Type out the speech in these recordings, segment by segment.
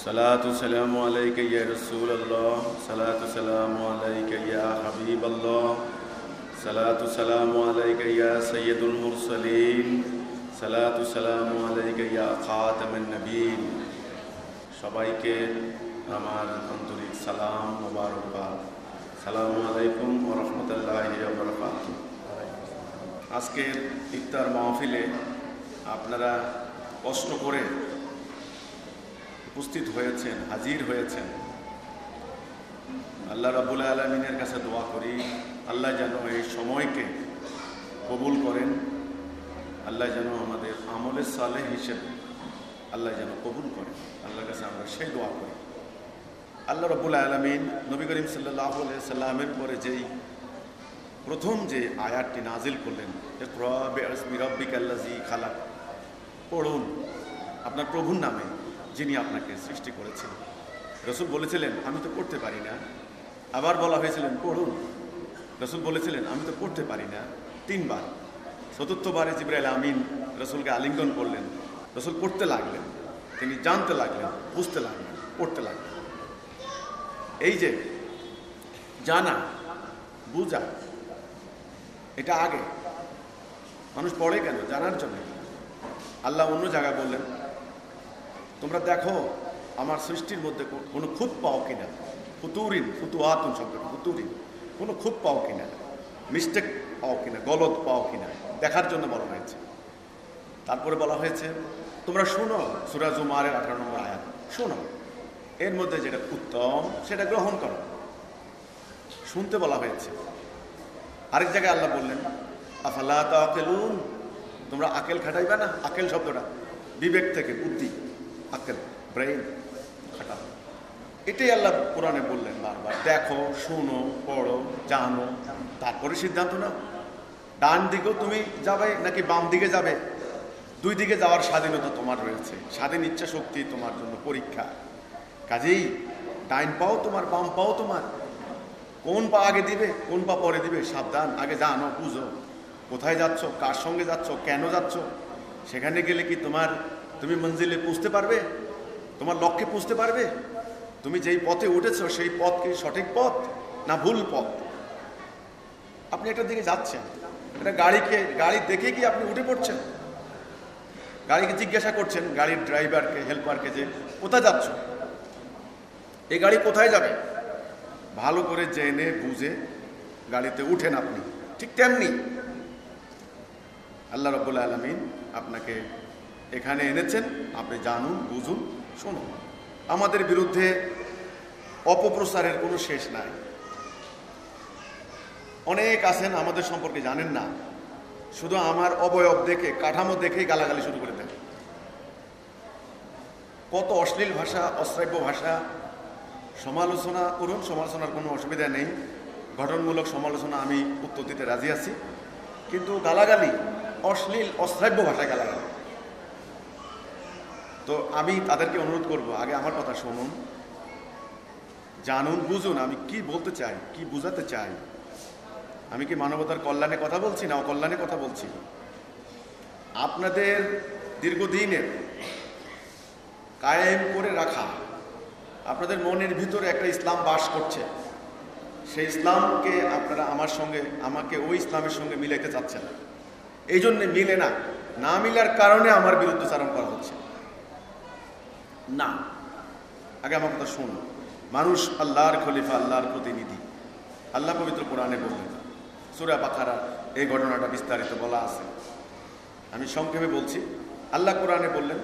सलातु सलामु अलैका या रसूल अल्लाह, सलातु सलामु अलैका या हबीब अल्लाह, सलातु सलामु अलैका या सय्यदुल मुरसलीन, सलातु सलामु अलैका या खातमुन नबीन। সবাইকে আমার আন্তরিক সালাম মোবারকবাদ। সালামু আলাইকুম ওয়া রাহমাতুল্লাহি ওয়া বারাকাতুহু। আজকের ইফতার মাহফিলে আপনারা কষ্ট করে উপস্থিত হয়েছেন, হাজির হয়েছেন। আল্লাহ রাব্বুল আলামিনের কাছে দোয়া করি, আল্লাহ যেন এই সময়কে কবুল করেন, আল্লাহ যেন আমাদের আমলে সালেহ হিসেবে আল্লাহ যেন কবুল করেন। আল্লাহর কাছে আমরা সেই দোয়া করি। আল্লাহ রাব্বুল আলামিন নবী করিম সাল্লাল্লাহু আলাইহি সাল্লামের পরে যেই প্রথম যে আয়াতটি নাজিল করলেন, ইকরা বিইসমি রাব্বিকাল্লাযী খালাক, পড়ুন আপনার প্রভুর নামে যিনি আপনাকে সৃষ্টি করেছেন। রাসূল বলেছিলেন আমি তো পড়তে পারি না। আবার বলা হয়েছিলেন পড়ুন। রাসূল বলেছিলেন আমি তো পড়তে পারি না, তিনবার। চতুর্থবারে জিবরাইল আমিন রাসূলকে আলিঙ্গন করলেন। রাসূল পড়তে লাগলেন, তিনি জানতে লাগলেন, বুঝতে লাগলেন, পড়তে লাগলেন। এই যে জানা বুঝা, এটা আগে মানুষ পড়ে কেন? জানার জন্য। আল্লাহ অন্য জায়গায় বললেন তোমরা দেখো আমার সৃষ্টির মধ্যে কোনো খুঁত পাও কিনা। ফুতুরিন, ফুতুয়াতুন শব্দটা ফুতুরিন, কোনো খুঁত পাও কিনা, মিস্টেক পাও কিনা, গলত পাও কিনা, দেখার জন্য বলা হয়েছে। তারপরে বলা হয়েছে তোমরা শোনো, সূরা জুমারের 18 নম্বর আয়াত, শোনো, এর মধ্যে যেটা উত্তম সেটা গ্রহণ করো। শুনতে বলা হয়েছে। আরেক জায়গায় আল্লাহ বললেন আফালা তাআকিলুন, তোমরা আকেল খাটাইবা না। আকেল শব্দটা বিবেক থেকে, বুদ্ধি, আকেল, ব্রেইন খাটাও। এটাই আল্লাহ কোরআনে বললেন বারবার, দেখো, শোনো, পড়ো, জানো, তারপরে সিদ্ধান্ত নাও। ডান দিকেও তুমি যাবে নাকি বাম দিকে যাবে, দুই দিকে যাওয়ার স্বাধীনতা তোমার রয়েছে। স্বাধীন ইচ্ছা শক্তি তোমার জন্য পরীক্ষা। কাজেই ডাইন পাও তোমার, বাম পাও তোমার। কোন পা আগে দিবে, কোন পা পরে দিবে, সাবধান। আগে জানো, বুঝো কোথায় যাচ্ছ, কার সঙ্গে যাচ্ছ, কেন যাচ্ছ। সেখানে গেলে কি তুমি মঞ্জিলে পৌঁছতে পারবে, তোমার লক্ষ্যে পৌঁছতে পারবে? তুমি যেই পথে উঠেছ সেই পথ কি সঠিক পথ না ভুল পথ? আপনি এটার দিকে যাচ্ছেন, এটা গাড়ি দেখে কি আপনি উঠে পড়ছেন? গাড়িকে জিজ্ঞাসা করছেন, গাড়ির ড্রাইভারকে, হেল্পারকে, যে কোথায় যাচ্ছ, এই গাড়ি কোথায় যাবে? ভালো করে জেনে বুঝে গাড়িতে উঠেন আপনি। ঠিক তেমনি আল্লাহ রাব্বুল আলামিন আপনাকে এখানে এনেছেন, আপনি জানুন, বুঝুন, শুনুন। আমাদের বিরুদ্ধে অপপ্রচারের কোনো শেষ নাই। অনেক আছেন আমাদের সম্পর্কে জানেন না, শুধু আমার অবয়ব দেখে, কাঠামো দেখেই গালাগালি শুরু করে দেন। কত অশ্লীল ভাষা, অশ্রাব্য ভাষা। সমালোচনা করুন, সমালোচনার কোনো অসুবিধা নেই। গঠনমূলক সমালোচনা আমি উত্তর দিতে রাজি আছি, কিন্তু গালাগালি, অশ্লীল অশ্রাব্য ভাষায় গালাগালি। তো আমি তাদেরকে অনুরোধ করব, আগে আমার কথা শুনুন, জানুন, বুঝুন আমি কি বলতে চাই, কি বুঝাতে চাই। আমি কি মানবতার কল্যাণে কথা বলছি না অকল্যাণে কথা বলছি? আপনাদের দীর্ঘদিনের কায়েম করে রাখা, আপনাদের মনের ভিতরে একটা ইসলাম বাস করছে। সেই ইসলামকে আপনারা আমাকে ওই ইসলামের সঙ্গে মিলাইতে চাচ্ছেন। এই জন্যে মিলে না মিলার কারণে আমার বিরুদ্ধচারণ করা হচ্ছে না। আগে আমার কথা শুনুন। মানুষ আল্লাহর খলিফা, আল্লাহর প্রতিনিধি। আল্লাহ পবিত্র কোরআনে বললেন, সূরা বাকারা এই ঘটনাটা বিস্তারিত বলা আছে, আমি সংক্ষেপে বলছি। আল্লাহ কোরআনে বললেন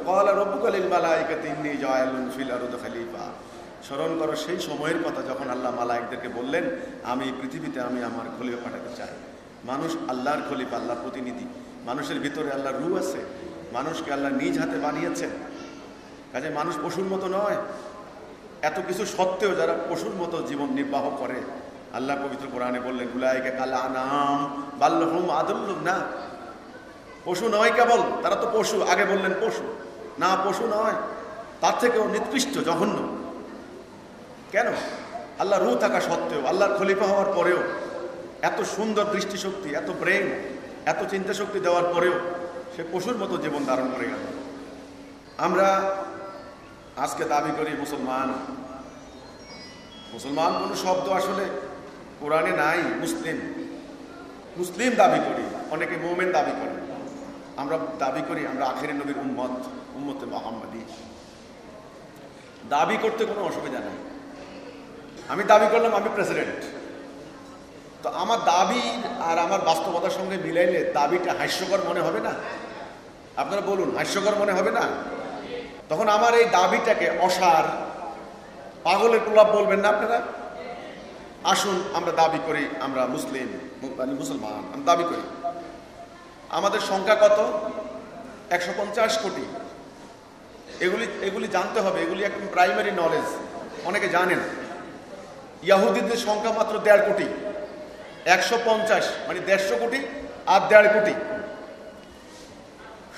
ক্বালা রাব্বুকা লিল মালাইকাতি ইন্নী জাইলুন ফিল আরদি খলিফা। স্মরণ করো সেই সময়ের কথা যখন আল্লাহ মালায়েকদেরকে বললেন আমি পৃথিবীতে আমার খলিফা পাঠাতে চাই। মানুষ আল্লাহর খলিফা, আল্লাহর প্রতিনিধি। মানুষের ভিতরে আল্লাহর রূহ আছে, মানুষকে আল্লাহ নিজ হাতে বানিয়েছেন। কাজে মানুষ পশুর মতো নয়। এত কিছু সত্ত্বেও যারা পশুর মতো জীবন নির্বাহ করে, আল্লাহ পবিত্র কোরআনে বললেন উলাইকা কাল আনআম বাল হুম আদল্লু, না পশু নয় কেবল, তারা তো পশু। আগে বললেন পশু, না পশু নয়, তার থেকেও নিকৃষ্ট, জঘন্য। কেন? আল্লাহ রূহ থাকা সত্ত্বেও, আল্লাহর খলিফা হওয়ার পরেও, এত সুন্দর দৃষ্টিশক্তি, এত ব্রেন, এত চিন্তা শক্তি দেওয়ার পরেও সে পশুর মতো জীবন ধারণ করে গেল। আমরা আজকে দাবি করি মুসলমান। মুসলমান কোনো শব্দ আসলে কোরআনে নাই। মুসলিম মুসলিম দাবি করি, অনেকে মুমিন দাবি করে। আমরা দাবি করি আমরা আখিরি নবীর উম্মতে মুহাম্মাদি। দাবি করতে কোনো অসুবিধা নাই। আমি দাবি করলাম আমি প্রেসিডেন্ট, তো আমার দাবি আর আমার বাস্তবতার সঙ্গে মিলাইলে দাবিটা হাস্যকর মনে হবে না? আপনারা বলুন, হাস্যকর মনে হবে না? তখন আমার এই দাবিটাকে অসার, পাগলের প্রলাপ বলবেন না আপনারা? আসুন আমরা দাবি করি আমরা মুসলিম, মানে মুসলমান। আমি দাবি করি। আমাদের সংখ্যা কত? 150 কোটি। এগুলি জানতে হবে, এগুলি একদম প্রাইমারি নলেজ, অনেকে জানেন। ইয়াহুদিদের সংখ্যা মাত্র 1.5 কোটি। 150 মানে 150 কোটি আর 1.5 কোটি।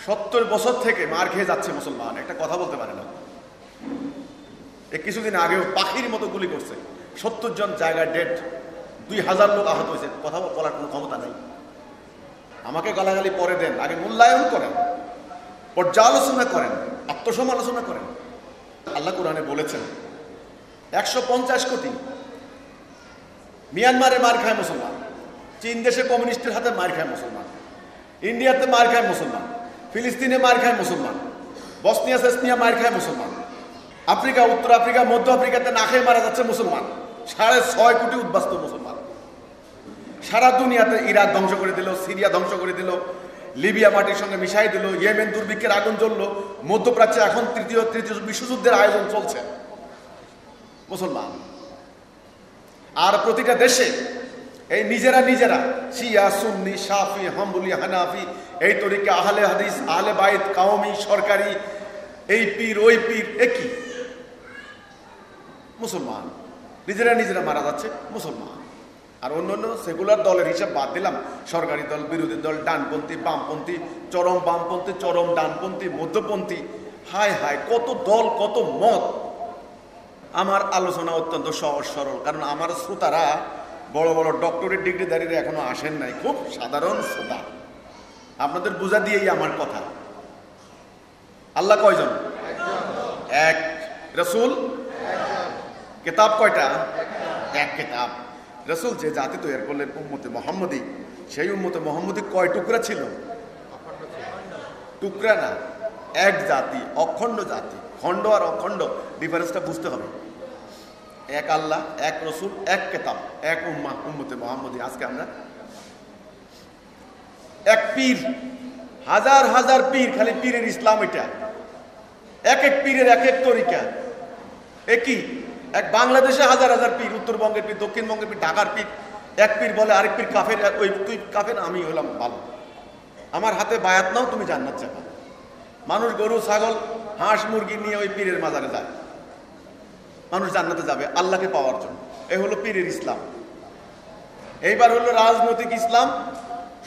70 বছর থেকে মার খেয়ে যাচ্ছে মুসলমান, একটা কথা বলতে পারে না। কিছুদিন আগেও পাখির মতো গুলি করছে, 70 জন জায়গায় ডেড, 2000 লোক আহত হয়েছে। কথা বলার কোনো ক্ষমতা নেই। আমাকে গালাগালি পরে দেন, আগে মূল্যায়ন করেন, পর্যালোচনা করেন, আত্মসমালোচনা করেন। আল্লাহ কোরআনে বলেছেন 150 কোটি। মিয়ানমারে মার খায় মুসলমান, চীন দেশে কমিউনিস্টের হাতে মার খায় মুসলমান, ইন্ডিয়াতে মার খায় মুসলমান, ফিলিস্তিনে মার খায় মুসলমান, বসনিয়া সেসনিয়া মার খায় মুসলমান, আফ্রিকা, উত্তর আফ্রিকা, মধ্য আফ্রিকাতে না খেয়ে মারা যাচ্ছে মুসলমান। 6.5 কোটি উদ্বাস্ত মুসলমান। সারা দুনিয়াতে ইরাক ধ্বংস করে দিল, সিরিয়া ধ্বংস করে দিল, লিবিয়া মাটির সঙ্গে মিশাই দিল, ইয়েমেন দুর্ভিক্ষের আগুন জ্বললো, মধ্যপ্রাচ্যে এখন তৃতীয় বিশ্বযুদ্ধের আয়োজন চলছে। মুসলমান। আর প্রতিটা দেশে এই নিজেরা শিয়া, সুন্নি, শাফি, হাম্বলি, হানাফি, এই তরিকা, আহলে হাদিস, আহলে বাইত, কাওমি, সরকারি, এই পীর ওই পীর, একই মুসলমান। নিজেরা মারা যাচ্ছে মুসলমান। আর অন্য সেকুলার দলের হিসাব বাদ দিলাম, সরকারি দল, বিরোধী দল, ডানপন্থী, বামপন্থী, চরম বামপন্থী, চরম ডানপন্থী, মধ্যপন্থী, হায় হায় কত দল, কত মত। আমার আলোচনা অত্যন্ত সহজ সরল, কারণ আমার শ্রোতারা বড় বড় ডক্টরেট ডিগ্রিধারীরা এখনো আসেন নাই, খুব সাধারণ শ্রোতা। আপনাদের বোঝা দিয়েই আমার কথা। আল্লাহ কয়জন? এক। রসুল কিতাব কয়টা? এক কিতাব। রসুল যে জাতি তৈরি করলেন উম্মতে মুহাম্মদী, সেই উম্মতে মুহাম্মদী কয় টুকরা ছিল? টুকরা না, এক জাতি, অখণ্ড জাতি। খণ্ড আর অখণ্ড ডিফারেন্সটা বুঝতে হবে। এক আল্লাহ, এক রসুল, এক কিতাব, এক উম্মাহ, উম্মতে মুহাম্মদী। আজকে আমরা এক পীর, হাজার হাজার পীর, খালি পীরের ইসলাম এটা। এক এক পীরের এক এক তরিকা। একই এক বাংলাদেশে হাজার হাজার পীর, উত্তরবঙ্গের পীর, দক্ষিণবঙ্গের পীর, ঢাকার পীর। এক পীর বলে আরেক পীর কাফের, ওই তুই কাফের, আমি হলাম ভালো, আমার হাতে বায়াত নাও, তুমি জান্নাত যাবে। মানুষ গরু, ছাগল, হাঁস, মুরগি নিয়ে ওই পীরের মাজারে যায়, মানুষ জান্নাতে যাবে আল্লাহকে পাওয়ার জন্য। এই হলো পীরের ইসলাম। এইবার হলো রাজনৈতিক ইসলাম।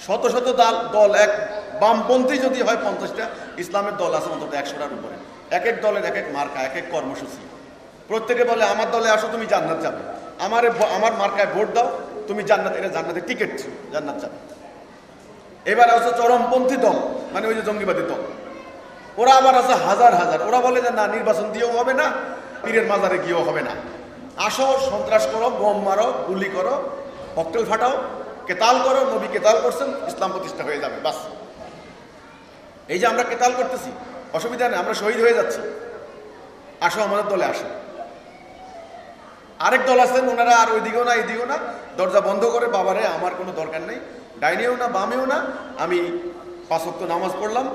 শত শত দল, এক বামপন্থী যদি হয় 50টা, ইসলামের দল আছে অন্তত 100টার উপরে। এক এক দলের এক এক মার্কা, এক এক কর্মসূচি। প্রত্যেকে বলে আমার দলে আসো, তুমি জান্নাত যাবে, আমার মার্কায় ভোট দাও, তুমি জান্নাত, এটা জান্নাতের টিকিট, জান্নাত যাবে। এবার আছে চরমপন্থী দল, মানে ওই যে জঙ্গিবাদী দল। ওরা আবার আছে হাজার হাজার। ওরা বলে যে না, নির্বাচন দিয়েও হবে না, পীরের মাজারে গিয়েও হবে না, আসো, সন্ত্রাস করো, বোম মারো, গুলি করো, ককটেল ফাটাও, কেতাল করো, নবী কেতাল করছেন, ইসলাম প্রতিষ্ঠা হয়ে যাবে, বাস। এই যে আমরা কেতাল করতেছি, অসুবিধা নেই, আমরা শহীদ হয়ে যাচ্ছি, আসো আমাদের দলে আসো। আরেক দল আছেন, ওনারা আর ওইদিকেও না এইদিকেও না, দরজা বন্ধ করে, বাবারে আমার কোনো দরকার নেই, ডাইনেও না বামেও না, আমি 5 ওয়াক্ত নামাজ পড়লাম,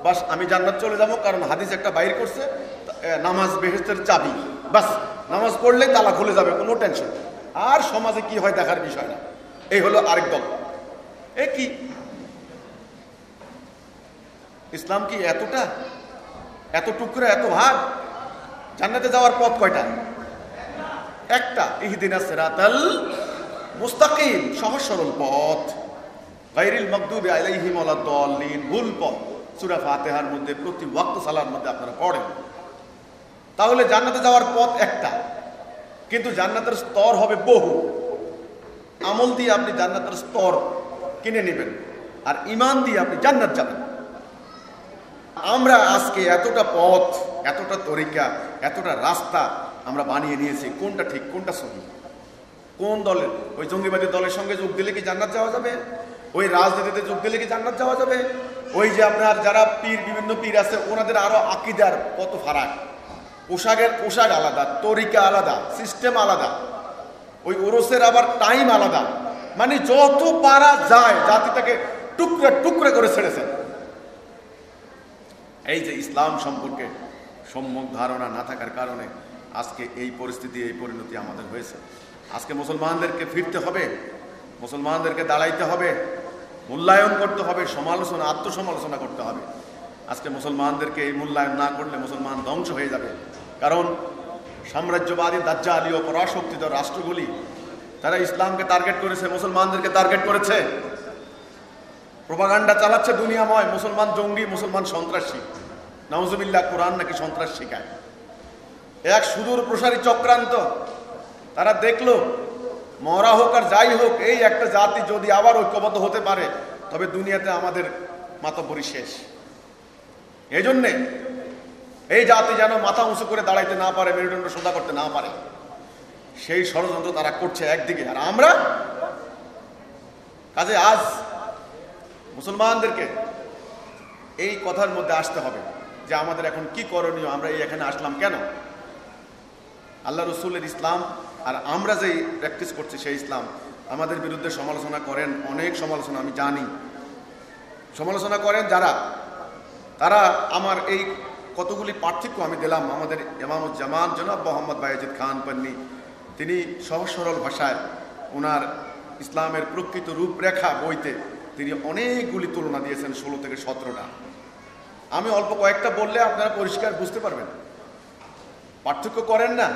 বাস আমি জান্নাত চলে যাবো, কারণ হাদিস একটা বাইর করছে, নামাজ বেহেশতের চাবি, বাস নামাজ পড়লে তালা খুলে যাবে, কোনো টেনশন। আর সমাজে কি হয় দেখার বিষয় না। এই হলো আরেক দল। এ কি ইসলাম? কি এতটা, এত টুকরা, এত ভাগ? জান্নাতে যাওয়ার পথ কয়টা? একটা, ইহদিনাস সিরাতাল মুস্তাকিম, সহজ সরল পথ, গায়রিল মাগদুবি আলাইহিম ওয়ালাদ-দাল্লিন, ভুল পথ। সূরা ফাতিহার মধ্যে প্রতি ওয়াক্ত সালার মধ্যে আপনারা পড়েন। তাহলে জান্নাতে যাওয়ার পথ একটা, কিন্তু জান্নাতের স্তর হবে বহু। আমল দিয়ে আপনি জান্নাতের স্তর কিনে নেবেন, আর ঈমান দিয়ে আপনি জান্নাত যাবেন। আমরা আজকে এতটা পথ এতটা তরিকা, এতটা রাস্তা আমরা বানিয়ে নিয়েছি, কোনটা ঠিক কোনটা সহি? কোন দলের, ওই জঙ্গিবাদী দলের সঙ্গে যোগ দিলে কি জান্নাত যাওয়া যাবে? ওই রাজনীতিতে যোগ দিলে কি জান্নাত যাওয়া যাবে? ওই যে আপনার যারা পীর, বিভিন্ন পীর আছে, ওনাদের আরো আকীদার কত ফারাক, পোশাক আলাদা, তরিকা আলাদা, সিস্টেম আলাদা, ওই ওরসের আবার টাইম আলাদা। মানে যত পারা যায় জাতিটাকে টুকরা টুকরা করে ছেড়েছেন। এই যে ইসলাম সম্পর্কে সম্যক ধারণা না থাকার কারণে আজকে এই পরিস্থিতি, এই পরিণতি আমাদের হয়েছে। আজকে মুসলমানদেরকে ফিরতে হবে, মুসলমানদেরকে দাঁড়াইতে হবে, মূল্যায়ন করতে হবে, সমালোচনা, আত্মসমালোচনা করতে হবে। আজকে মুসলমানদেরকে এই মূল্যায়ন না করলে মুসলমান ধ্বংস হয়ে যাবে। কারণ সাম্রাজ্যবাদী দাজ্জালি ও পরাশক্তিত রাষ্ট্রগুলি তারা ইসলামকে টার্গেট করেছে, মুসলমানদেরকে টার্গেট করেছে, প্রোপাগান্ডা চালাচ্ছে দুনিয়াময়, মুসলমান জঙ্গি, মুসলমান সন্ত্রাসী। নাউজুবিল্লাহ, কোরআন নাকি সন্ত্রাস শেখায়। এক সুদূর প্রসারী চক্রান্ত। তারা দেখলো মরা হোক আর যাই হোক, এই একটা জাতি যদি আবার ঐক্যবদ্ধ হতে পারে তবে দুনিয়াতে আমাদের মাতব্বরি শেষ। এই জন্যে এই জাতি যেন মাথা উঁচু করে দাঁড়াইতে না পারে, মেরুদণ্ড সোজা করতে না পারে, সেই ষড়যন্ত্র তারা করছে একদিকে। আর আমরা কাজে আজ মুসলমানদেরকে এই কথার মধ্যে আসতে হবে যে আমাদের এখন কি করণীয়, আমরা এই এখানে আসলাম কেন? আল্লাহ রসুলের ইসলাম আর আমরা যেই প্র্যাকটিস করছি সেই ইসলাম। আমাদের বিরুদ্ধে সমালোচনা করেন, অনেক সমালোচনা আমি জানি, সমালোচনা করেন যারা, তারা আমার এই কতগুলি পার্থক্য আমি দিলাম। আমাদের ইমামুজ্জামান জনাব মোহাম্মদ বায়েজিদ খান পান্নি, তিনি সহজ সরল ভাষায় ওনার ইসলামের প্রকৃত রূপরেখা বইতে তিনি অনেকগুলি তুলনা দিয়েছেন, 16 থেকে 17টা। আমি অল্প কয়েকটা বললে আপনারা পরিষ্কার বুঝতে পারবেন। পার্থক্য করেন না,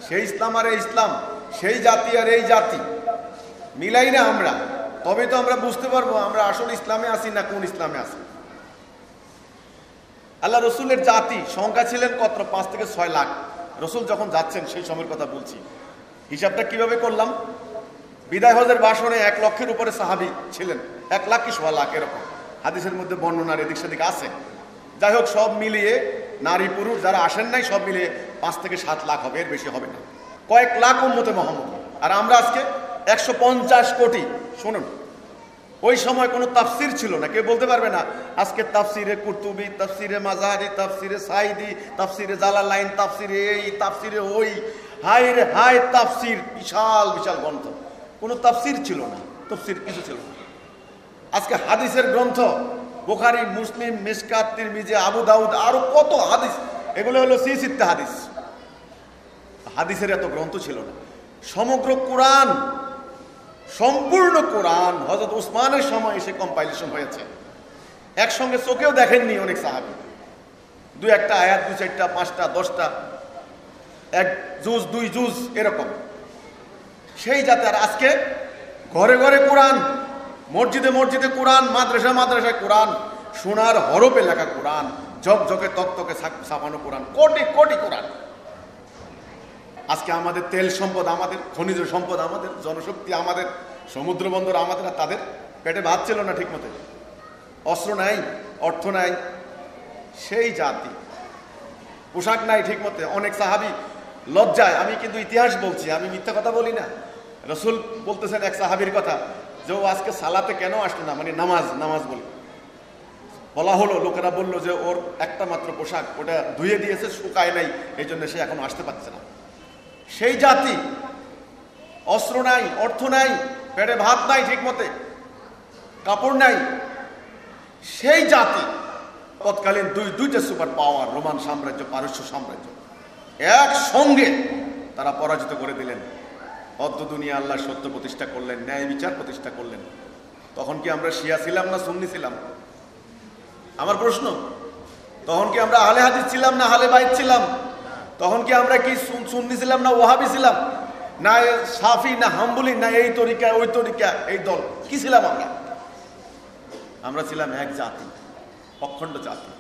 সেই ইসলাম আর এই ইসলাম, সেই জাতি আর এই জাতি মিলাই না আমরা, তবে তো আমরা বুঝতে পারবো আমরা আসলে ইসলামে আছি না কোন ইসলামে আছি। আল্লাহ রসুলের জাতি সংখ্যা ছিলেন কত? 5 থেকে 6 লাখ। রসুল যখন যাচ্ছেন সেই সময়ের কথা বলছি। হিসাবটা কিভাবে করলাম? বিদায় হজের ভাষণে 1 লক্ষের উপরে সাহাবী ছিলেন, 1 লাখ কি 1.5 লাখ এরকম হাদিসের মধ্যে বর্ণনার এদিক সেদিক আছে। যাই হোক, সব মিলিয়ে নারী পুরুষ যারা আসেন নাই সব মিলিয়ে 5 থেকে 7 লাখ হবে, এর বেশি হবে না। কয়েক লাখ উম্মতে মুহাম্মদ। আর আমরা আজকে 150 কোটি। শুনুন, ওই সময় কোনো তাফসির ছিল না, কেউ বলতে পারবে না আজকে তাফসিরে কুরতুবি, তাফসিরে মাজারি, তাফসিরে সাইদি, তাফসিরে জালালাইন, তাফসিরে এই, তাফসিরে ওই, হাই রে হাই তাফসির, বিশাল বিশাল গ্রন্থ। কোনো তাফসির ছিল না, তাফসির কিছু ছিল না। আজকে হাদিসের গ্রন্থ, বুখারী, মুসলিম, মিশকাত, তিরমিজি, আবু দাউদ, আরো কত হাদিস, এগুলো হলো সিত্তা হাদিস। হাদিসের এত গ্রন্থ ছিল না। সমগ্র কোরআন, সম্পূর্ণ কোরআন হযরত উসমানের সময় এসে কম্পাইলেশন হয়েছে। একসঙ্গে চোখেও দেখেননি অনেক সাহাবী, 2-1টা আয়াত, 2-4টা, 5টা, 10টা, 1 জুজ, 2 জুজ এরকম। সেই জাতি। আর আজকে ঘরে ঘরে কোরআন, মসজিদে মসজিদে কোরআন, মাদ্রাসা মাদ্রাসায় কোরআন, সোনার হরফে লেখা কোরআন, ঝকঝকে তকতকে ছাপানো কোরআন, কোটি কোটি কোরআন। আজকে আমাদের তেল সম্পদ, আমাদের খনিজ সম্পদ, আমাদের জনশক্তি, আমাদের সমুদ্র বন্দর আমাদের, আর তাদের পেটে ভাত ছিল না ঠিক মতো, অস্ত্র নাই, অর্থ নাই। সেই জাতি, পোশাক নাই ঠিক মতো। অনেক সাহাবী লজ্জায়, আমি কিন্তু ইতিহাস বলছি, আমি মিথ্যা কথা বলি না। রসুল বলতেছেন এক সাহাবীর কথা যে ও আজকে সালাতে কেন আসলো না, মানে নামাজ বলি। বলা হলো, লোকেরা বলল যে ওর একটা মাত্র পোশাক, ওটা ধুয়ে দিয়েছে, শুকায় নাই, এই জন্য সে এখন আসতে পারছে না। সেই জাতি, অস্ত্র নাই, অর্থ নাই, পেটে ভাত নাই ঠিক মতে, কাপড় নাই। সেই জাতি তৎকালীন দুইটা সুপার পাওয়ার, রোমান সাম্রাজ্য, পারস্য সাম্রাজ্য, একসঙ্গে তারা পরাজিত করে দিলেন। অর্ধ দুনিয়া আল্লাহ সত্য প্রতিষ্ঠা করলেন, ন্যায় বিচার প্রতিষ্ঠা করলেন। তখন কি আমরা শিয়া ছিলাম না সুন্নি ছিলাম? আমার প্রশ্ন, তখন কি আমরা আহলে হাদিস ছিলাম না আহলে বাইত ছিলাম? তখন কি আমরা কি সুন্নি ছিলাম না ওয়াহাবি ছিলাম, না শাফি না হাম্বলি, না এই তরিকা ওই তরিকা, এই দল কি ছিলাম আমরা? আমরা ছিলাম এক জাতি, অখণ্ড জাতি।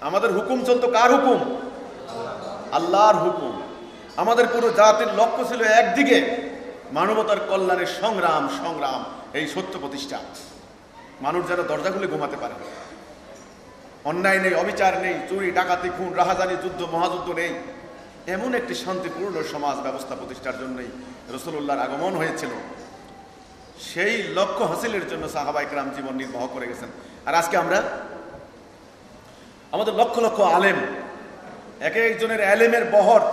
আমাদের হুকুম চলতো কার হুকুম? আল্লাহর হুকুম। আমাদের পুরো জাতির লক্ষ্য ছিল একদিকে, মানবতার কল্যাণের সংগ্রাম, এই সত্য প্রতিষ্ঠা। মানুষ যেন দরজা খুলে ঘুমাতে পারে। অন্যায় নেই, অবিচার নেই, চুরি ডাকাতি খুন রাহাজানি যুদ্ধ মহাযুদ্ধ নেই, এমন একটি শান্তিপূর্ণ সমাজ ব্যবস্থা প্রতিষ্ঠার জন্যই রাসূলুল্লাহর আগমন হয়েছিল। সেই লক্ষ্য হাসিলের জন্য সাহাবায়ে কেরাম জীবন নির্বাহ করে গেছেন। আর আজকে আমরা আমাদের লক্ষ লক্ষ আলেম, এক একজনের আলেমের বহর,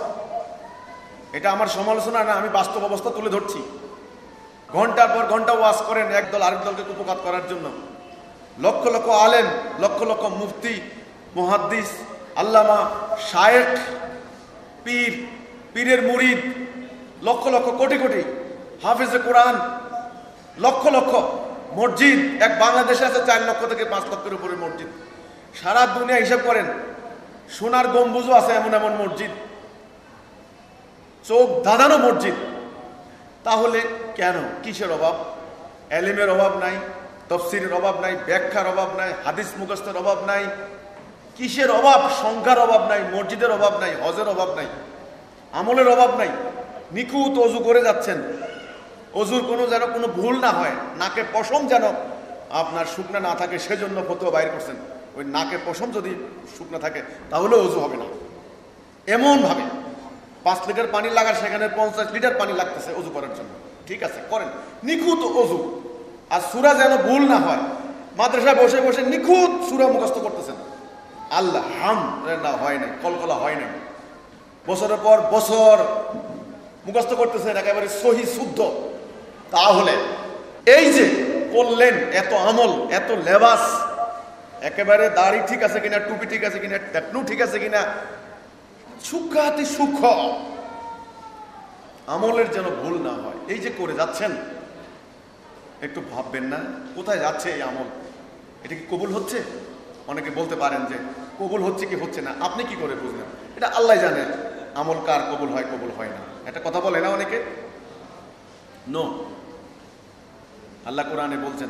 এটা আমার সমালোচনা না, আমি বাস্তব অবস্থা তুলে ধরছি। ঘন্টার পর ঘন্টা ওয়াজ করেন এক দল আরেক দলকে কুপকাত করার জন্য। লক্ষ লক্ষ আলেম, লক্ষ লক্ষ মুফতি, মুহাদ্দিস, আল্লামা, শায়েখ, পীর, পীরের মুরিদ, লক্ষ লক্ষ কোটি কোটি হাফেজে কোরআন, লক্ষ লক্ষ মসজিদ। এক বাংলাদেশে আছে 4 লক্ষ থেকে 5 লক্ষের উপরে মসজিদ। সারা দুনিয়া হিসাব করেন, সোনার গম্বুজও আছে এমন এমন মসজিদ, চোখ ধাঁধানো মসজিদ। তাহলে কেন, কিসের অভাব? এলিমের অভাব নাই, তফসিরের অভাব নাই, ব্যাখ্যার অভাব নাই, হাদিস মুখস্থের অভাব নাই, কিসের অভাব? সংখ্যার অভাব নাই, মসজিদের অভাব নাই, হজের অভাব নাই, আমলের অভাব নাই। নিখুঁত অজু করে যাচ্ছেন, অজুর যেন কোনো ভুল না হয়, নাকে পশম যেন আপনার শুকনা না থাকে সেজন্য ফতোয়া বাইর করছেন। ওই নাকে পশম যদি শুকনা থাকে তাহলে অজু হবে না। এমনভাবে 5 লিটার পানি লাগার সেখানে 50 লিটার পানি লাগতেছে অজু করার জন্য। ঠিক আছে, করেন নিখুঁত অজু, আর সূরা যেন ভুল না হয়। মাদ্রাসায় বসে বসে নিখুঁত সূরা মুখস্থ করতেছেন, আল্লাহ হাম না হয় নাই, কলকলা হয় নাই, বছরের পর বছর মুখস্থ করতেছেন একেবারে সহি শুদ্ধ। তাহলে এই যে করলেন এত আমল, এত লেবাস, একেবারে দাড়ি ঠিক আছে কিনা, টুপি ঠিক আছে কিনা, ট্যাটনু ঠিক আছে কিনা, সূক্ষ্মাতি সূক্ষ্ম আমলের যেন ভুল না হয়, এই যে করে যাচ্ছেন, একটু ভাববেন না কোথায় যাচ্ছে এই আমল? এটা কি কবুল হচ্ছে? অনেকে বলতে পারেন যে কবুল হচ্ছে কি হচ্ছে না, আপনি কি করে বুঝলেন? এটা আল্লাহ জানে আমল কার কবুল হয় কবুল হয় না। এটা কথা বলে না অনেকে। নো, আল্লাহ কোরআনে বলছেন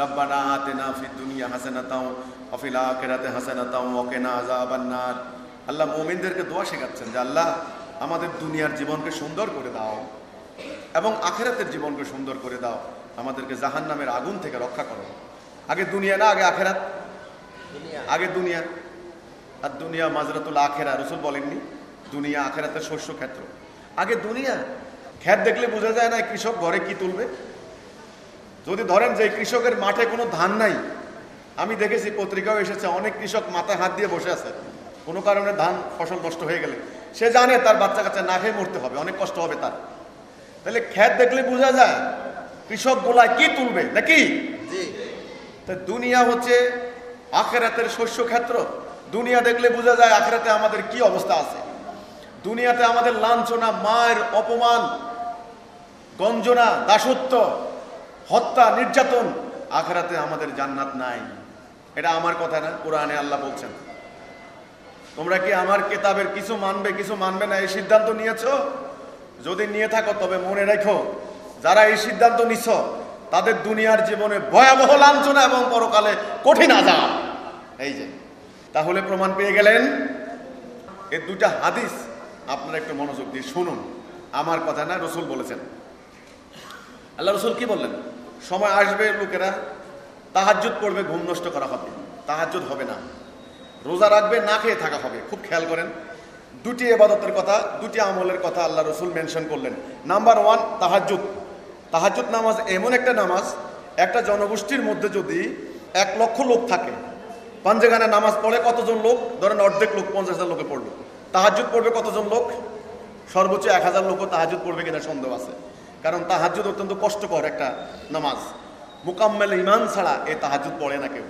রাব্বানা আতিনা ফিদ দুনিয়া হাসানাতাও ওয়া ফিল আখিরাতি হাসানাতাও ওয়া কিনা আযাবান নার। আল্লাহ মুমিনদেরকে দোয়া শেখাচ্ছেন যে আল্লাহ আমাদের দুনিয়ার জীবনকে সুন্দর করে দাও এবং আখিরাতের জীবনকে সুন্দর করে দাও, আমাদেরকে জাহান্নামের আগুন থেকে রক্ষা করো। আগে দুনিয়া না, আগে আখিরাত? আগে দুনিয়া। আর দুনিয়া মাজরাতুল আখিরা, রাসূল বলেননি দুনিয়া আখিরাতের শস্য ক্ষেত্র। আগে দুনিয়া। ক্ষেত দেখলে বোঝা যায় না কৃষক ঘরে কি তুলবে। যদি ধরেন যে কৃষকের মাঠে কোনো ধান নাই, আমি দেখেছি পত্রিকাও এসেছে, অনেক কৃষক মাথায় হাত দিয়ে বসে আছে কোনো কারণে ধান ফসল নষ্ট হয়ে গেলে। সে জানে তার বাচ্চা কাচ্চা না খেয়ে মরতে হবে, অনেক কষ্ট হবে তার। তাহলে ক্ষেত দেখলে বোঝা যায় কৃষক গোলায় কি তুলবে নাকি? তা দুনিয়া হচ্ছে আখিরাতের শস্য ক্ষেত্র। দুনিয়া দেখলে বোঝা যায় আখিরাতে আমাদের কি অবস্থা আছে। দুনিয়াতে আমাদের লাঞ্ছনা, মায়ের অপমান, গঞ্জনা, দাসত্ব, হত্যা, নির্যাতন। আখিরাতে আমাদের জান্নাত নাই। এটা আমার কথা না, কোরআনে আল্লাহ বলছেন। তোমরা কি আমার কিতাবের কিছু মানবে কিছু মানবে না এই সিদ্ধান্ত নিয়েছো? যদি নিয়ে থাকো তবে মনে রেখো যারা এই সিদ্ধান্ত নিছ তাদের দুনিয়ার জীবনে ভয়াবহ লাঞ্ছনা এবং পরকালে কঠিন আযাব। এই যে তাহলে প্রমাণ পেয়ে গেলেন। এই দুটা হাদিস আপনারা একটু মনোযোগ দিয়ে শুনুন, আমার কথা না, রাসূল বলেছেন। আল্লাহ রাসূল কি বললেন? সময় আসবে লোকেরা তাহাজ্জুদ পড়বে, ঘুম নষ্ট করা হবে, তাহাজ্জুদ হবে না, রোজা রাখবে, না খেয়ে থাকা হবে। খুব খেয়াল করেন, দুটি ইবাদতের কথা, দুটি আমলের কথা আল্লাহ রাসূল মেনশন করলেন। নাম্বার 1 তাহাজ্জুদ। তাহাজ্জুদ নামাজ এমন একটা নামাজ, একটা জনগোষ্ঠীর মধ্যে যদি 1 লক্ষ লোক থাকে, পাঞ্জেগানে নামাজ পড়ে কতজন লোক? ধরেন অর্ধেক লোক 50,000 লোকে পড়লো। তাহাজ্জুদ পড়বে কতজন লোক? সর্বোচ্চ 1000 লোকও তাহাজ্জুদ পড়বে কিনা সন্দেহ আছে। কারণ তাহাজ্জুদ অত্যন্ত কষ্টকর একটা নামাজ। মুকাম্মেল ঈমান ছাড়া এই তাহাজ্জুদ পড়ে না কেউ।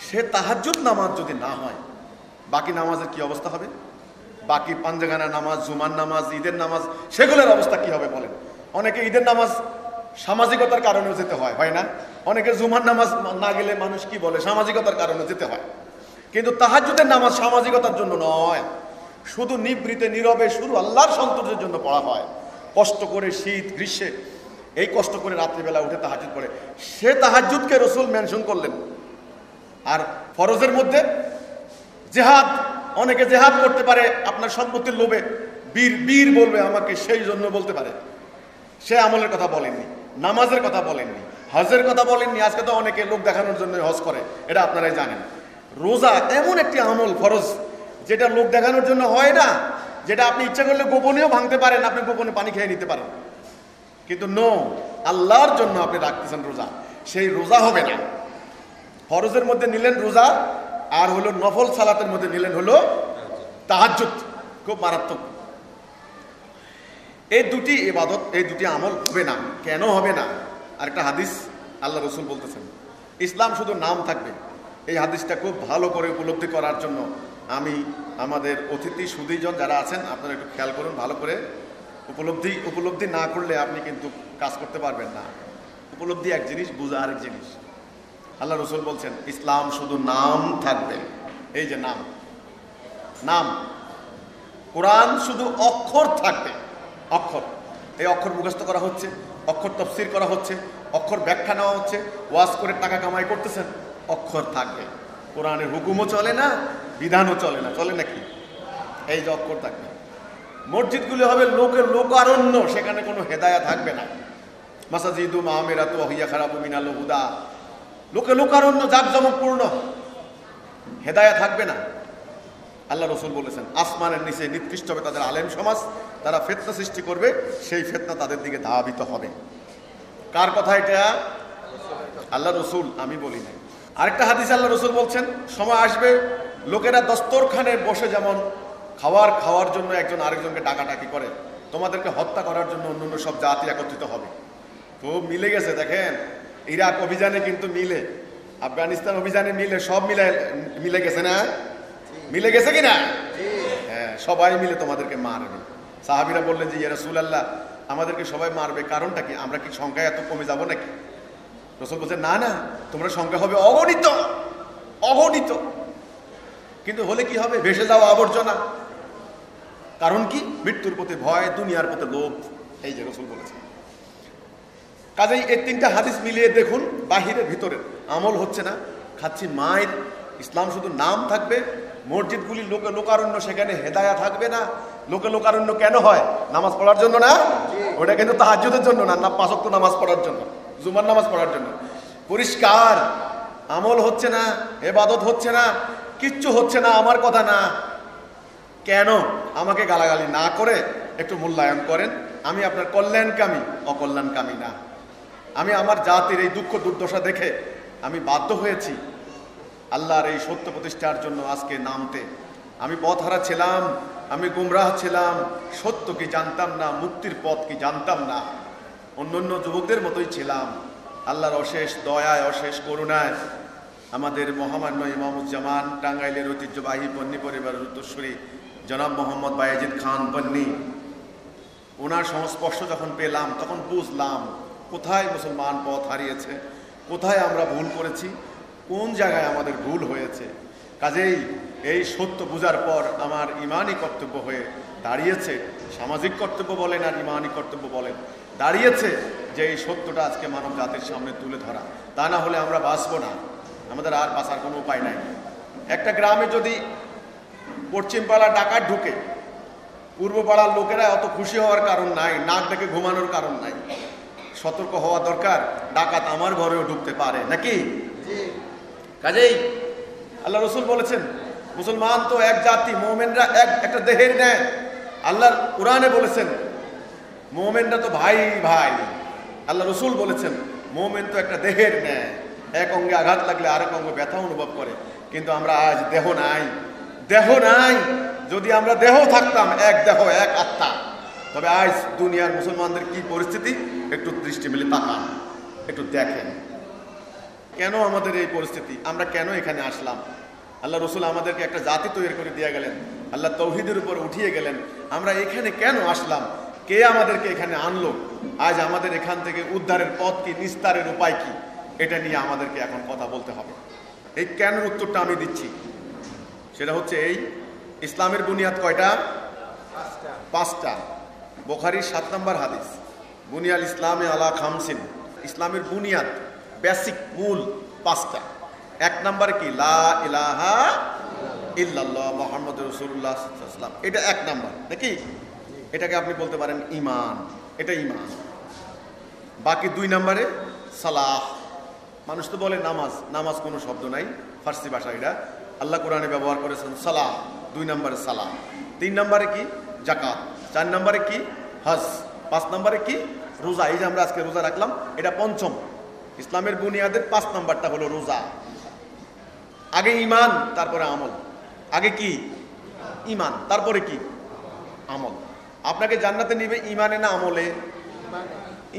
সে তাহাজ্জুদ নামাজ যদি না হয়, বাকি নামাজের কি অবস্থা হবে? বাকি পাঞ্জেগানা নামাজ, জুমার নামাজ, ঈদের নামাজ, সেগুলোর অবস্থা কি হবে বলেন? অনেকে ঈদের নামাজ সামাজিকতার কারণেও যেতে হয়, হয় না? অনেকে জুমার নামাজ না গেলে মানুষ কি বলে, সামাজিকতার কারণে যেতে হয়। কিন্তু তাহাজ্জুদের নামাজ সামাজিকতার জন্য নয়, শুধু নিবৃতে নীরবে শুধু আল্লাহর সন্তোষের জন্য পড়া হয়। কষ্ট করে শীত গ্রীষ্মে এই কষ্ট করে রাত্রিবেলা উঠে তাহাজ্জুদ পড়ে, সে তাহাজ্জুদকে রাসূল মেনশন করলেন। আর ফরজের মধ্যে জিহাদ, অনেকে জিহাদ করতে পারে আপনার সম্পত্তির লোভে, বীর বীর বলবে আমাকে, সেই জন্য বলতে পারে। সে আমলের কথা বলেননি, নামাজের কথা বলেননি, হজের কথা বলেননি। আজকে তো অনেকে লোক দেখানোর জন্য হজ করে, এটা আপনারাই জানেন। রোজা এমন একটি আমল ফরজ, যেটা লোক দেখানোর জন্য হয় না, যেটা আপনি ইচ্ছা করলে গোপনেও ভাঙতে পারেন, আপনি গোপনে পানি খেয়ে নিতে পারেন, কিন্তু নো, আল্লাহর জন্য আপনি রাখতেছেন রোজা, সেই রোজা হবে না। ফরজের মধ্যে নিলেন রোজা, আর হলো নফল সালাতের মধ্যে নিলেন হলো তাহাজ্জুদ। খুব মারাত্মক। এই দুটি ইবাদত, এই দুটি আমল হবে না। কেন হবে না? আরেকটা হাদিস আল্লাহ রসুল বলতেছেন, ইসলাম শুধু নাম থাকবে। এই হাদিসটা খুব ভালো করে উপলব্ধি করার জন্য আমি আমাদের অতিথি সুধীজন যারা আছেন, আপনারা একটু খেয়াল করুন ভালো করে। উপলব্ধি না করলে আপনি কিন্তু কাজ করতে পারবেন না। উপলব্ধি এক জিনিস, বোঝা আরেক জিনিস। আল্লাহ রসুল বলছেন ইসলাম শুধু নাম থাকবে। এই যে নাম, নাম। কোরআন শুধু অক্ষর থাকবে, অক্ষর। এই অক্ষর মুখস্থ করা হচ্ছে, অক্ষর তাফসীর করা হচ্ছে, অক্ষর ব্যাখ্যা নেওয়া হচ্ছে, ওয়াজ করে টাকা কামাই করতেছেন, অক্ষর থাকবে। কোরআনের হুকুমও চলে না, বিধানও চলে না। চলে নাকি? এই যে অক্ষর থাকবে। মসজিদগুলি হবে লোকের লোকারণ্য, সেখানে কোনো হেদায়া থাকবে না। মাসাজিদু মাআমিরাতু ওয়া হিয়া খারাবু মিনাল হুদা, লোকে লোকারণ্য, জাঁকজমকপূর্ণ, হেদায়া থাকবে না। আল্লাহ রসুল বলেছেন আসমানের নিচে নিকৃষ্ট হবে তাদের আলেম সমাজ, তারা ফিতনা সৃষ্টি করবে, সেই ফিতনা তাদের দিকে ধাবিত হবে। কার কথা এটা? আল্লাহ রসুল, আমি বলি নাই। আরেকটা হাদিস আল্লাহ রসুল বলছেন সময় আসবে লোকেরা দস্তরখানে বসে যেমন খাওয়ার জন্য একজন আরেকজনকে ডাকাডাকি করে, তোমাদেরকে হত্যা করার জন্য অন্যান্য সব জাতি একত্রিত হবে। খুব মিলে গেছে, দেখেন ইরাক অভিযানে কিন্তু মিলে, আফগানিস্তান অভিযানে মিলে, সব মিলে গেছে না? মিলে গেছে কিনা? হ্যাঁ, সবাই মিলে তোমাদেরকে মারবে। সাহাবীরা বললেন যে ইয়া রাসূলুল্লাহ, আমাদেরকে সবাই মারবে, কারণটা কি? আমরা কি সংখ্যায় এত কমে যাব নাকি? রাসূল বলছেন না না, তোমরা সংখ্যা হবে অগণিত, অগণিত। কিন্তু হলে কি হবে? ভেসে যাওয়া আবর্জনা। কারণ কি? মৃত্যুর প্রতি ভয়, দুনিয়ার প্রতি লোভ। এই যে রাসূল বলেছেন। কাজেই এই তিনটা হাদিস মিলিয়ে দেখুন, বাহিরের ভিতরের আমল হচ্ছে না, খাচ্ছি মায়ের। ইসলাম শুধু নাম থাকবে। মসজিদগুলি লোকে লোকারণ্য, সেখানে হেদায়া থাকবে না। লোকে লোকারণ্য কেন হয়? নামাজ পড়ার জন্য না, ওটা কিন্তু তাহাজ্জুদের জন্য না, 5 ওয়াক্ত নামাজ পড়ার জন্য, জুমার নামাজ পড়ার জন্য। পরিষ্কার আমল হচ্ছে না, ইবাদত হচ্ছে না, কিচ্ছু হচ্ছে না। আমার কথা না। কেন? আমাকে গালাগালি না করে একটু মূল্যায়ন করেন। আমি আপনার কল্যাণকামী, অকল্যাণকামী না। আমি আমার জাতির এই দুঃখ দুর্দশা দেখে আমি বাধ্য হয়েছি আল্লাহর এই সত্য প্রতিষ্ঠার জন্য আজকে নামতে। আমি পথহারা ছিলাম, আমি গুমরাহ ছিলাম, সত্য কি জানতাম না, মুক্তির পথ কি জানতাম না, অন্যান্য যুবকদের মতোই ছিলাম। আল্লাহর অশেষ দয়ায়, অশেষ করুণায় আমাদের মহামান্য ইমামুজ্জামান, টাঙ্গাইলের ঐতিহ্যবাহী পন্নী পরিবারের উত্তরসূরি জনাব মোহাম্মদ বায়েজিদ খান পন্নী, ওনার সংস্পর্শ যখন পেলাম তখন বুঝলাম কোথায় মুসলমান পথ হারিয়েছে, কোথায় আমরা ভুল করেছি, কোন জায়গায় আমাদের ভুল হয়েছে। কাজেই এই সত্য বোঝার পর আমার ইমানি কর্তব্য হয়ে দাঁড়িয়েছে, সামাজিক কর্তব্য বলেন আর ইমানি কর্তব্য বলেন, দাঁড়িয়েছে যে এই সত্যটা আজকে মানব জাতির সামনে তুলে ধরা। তা না হলে আমরা বাঁচবো না, আমাদের আর বাঁচার কোনো উপায় নাই। একটা গ্রামে যদি পশ্চিম পাড়া ডাকাত ঢুকে, পূর্ব পাড়ার লোকেরা অত খুশি হওয়ার কারণ নাই, নাক ডেকে ঘুমানোর কারণ নাই। সতর্ক হওয়া দরকার, ডাকাত আমার ঘরেও ঢুকতে পারে নাকি? কাজেই আল্লাহ রসুল বলেছেন মুসলমান তো এক জাতি, মোমেনরা একটা দেহের ন্যায়। আল্লাহর কোরআনে বলেছেন মোমেনরা তো ভাই ভাই। আল্লাহ রসুল বলেছেন মোমেন তো একটা দেহের ন্যায়, এক অঙ্গে আঘাত লাগলে আরেক অঙ্গে ব্যথা অনুভব করে। কিন্তু আমরা আজ দেহ নাই, দেহ নাই। যদি আমরা দেহ থাকতাম, এক দেহ এক আত্মা, তবে আজ দুনিয়ার মুসলমানদের কি পরিস্থিতি একটু দৃষ্টি মিলে তাকান, একটু দেখেন কেন আমাদের এই পরিস্থিতি, আমরা কেন এখানে আসলাম। আল্লাহ রসুল আমাদেরকে একটা জাতি তৈরি করে দিয়ে গেলেন, আল্লাহ তৌহিদের উপর উঠিয়ে গেলেন। আমরা এখানে কেন আসলাম, কে আমাদেরকে এখানে আনলো, আজ আমাদের এখান থেকে উদ্ধারের পথ কি, নিস্তারের উপায় কি, এটা নিয়ে আমাদেরকে এখন কথা বলতে হবে। এই কেন উত্তরটা আমি দিচ্ছি, সেটা হচ্ছে এই ইসলামের বুনিয়াদ কয়টা? 5টা। বুখারীর 7 নম্বর হাদিস, বুনিয়াল ইসলামে আলা খামসিন। ইসলামের বুনিয়াদ, বেসিক, মূল 5টা। 1 নম্বর কি? লা ইলাহা ইল্লাল্লাহ মুহাম্মাদুর রাসূলুল্লাহ সাল্লাল্লাহু আলাইহি ওয়াসাল্লাম। এটা 1 নম্বর নাকি? এটাকে আপনি বলতে পারেন ঈমান, এটা ঈমান। বাকি 2 নম্বরে সালাহ। মানুষ তো বলে নামাজ, নামাজ কোনো শব্দ নাই ফার্সি ভাষা, এটা আল্লাহ কোরআনে ব্যবহার করেছেন সালাহ, 2 নম্বরে সালাহ, 3 নম্বরে কি যাকাত, 4 নম্বরে কি হজ, 5 নম্বরে কি রোজা। এই যে আমরা আজকে রোজা রাখলাম, এটা পঞ্চম ইসলামের বুনিয়াদের 5 নম্বরটা হলো রোজা। আগে ঈমান, তারপরে আমল। আগে কি ঈমান, তারপরে কি আমল। আপনাকে জান্নাতে নিবে ঈমানে না আমলে?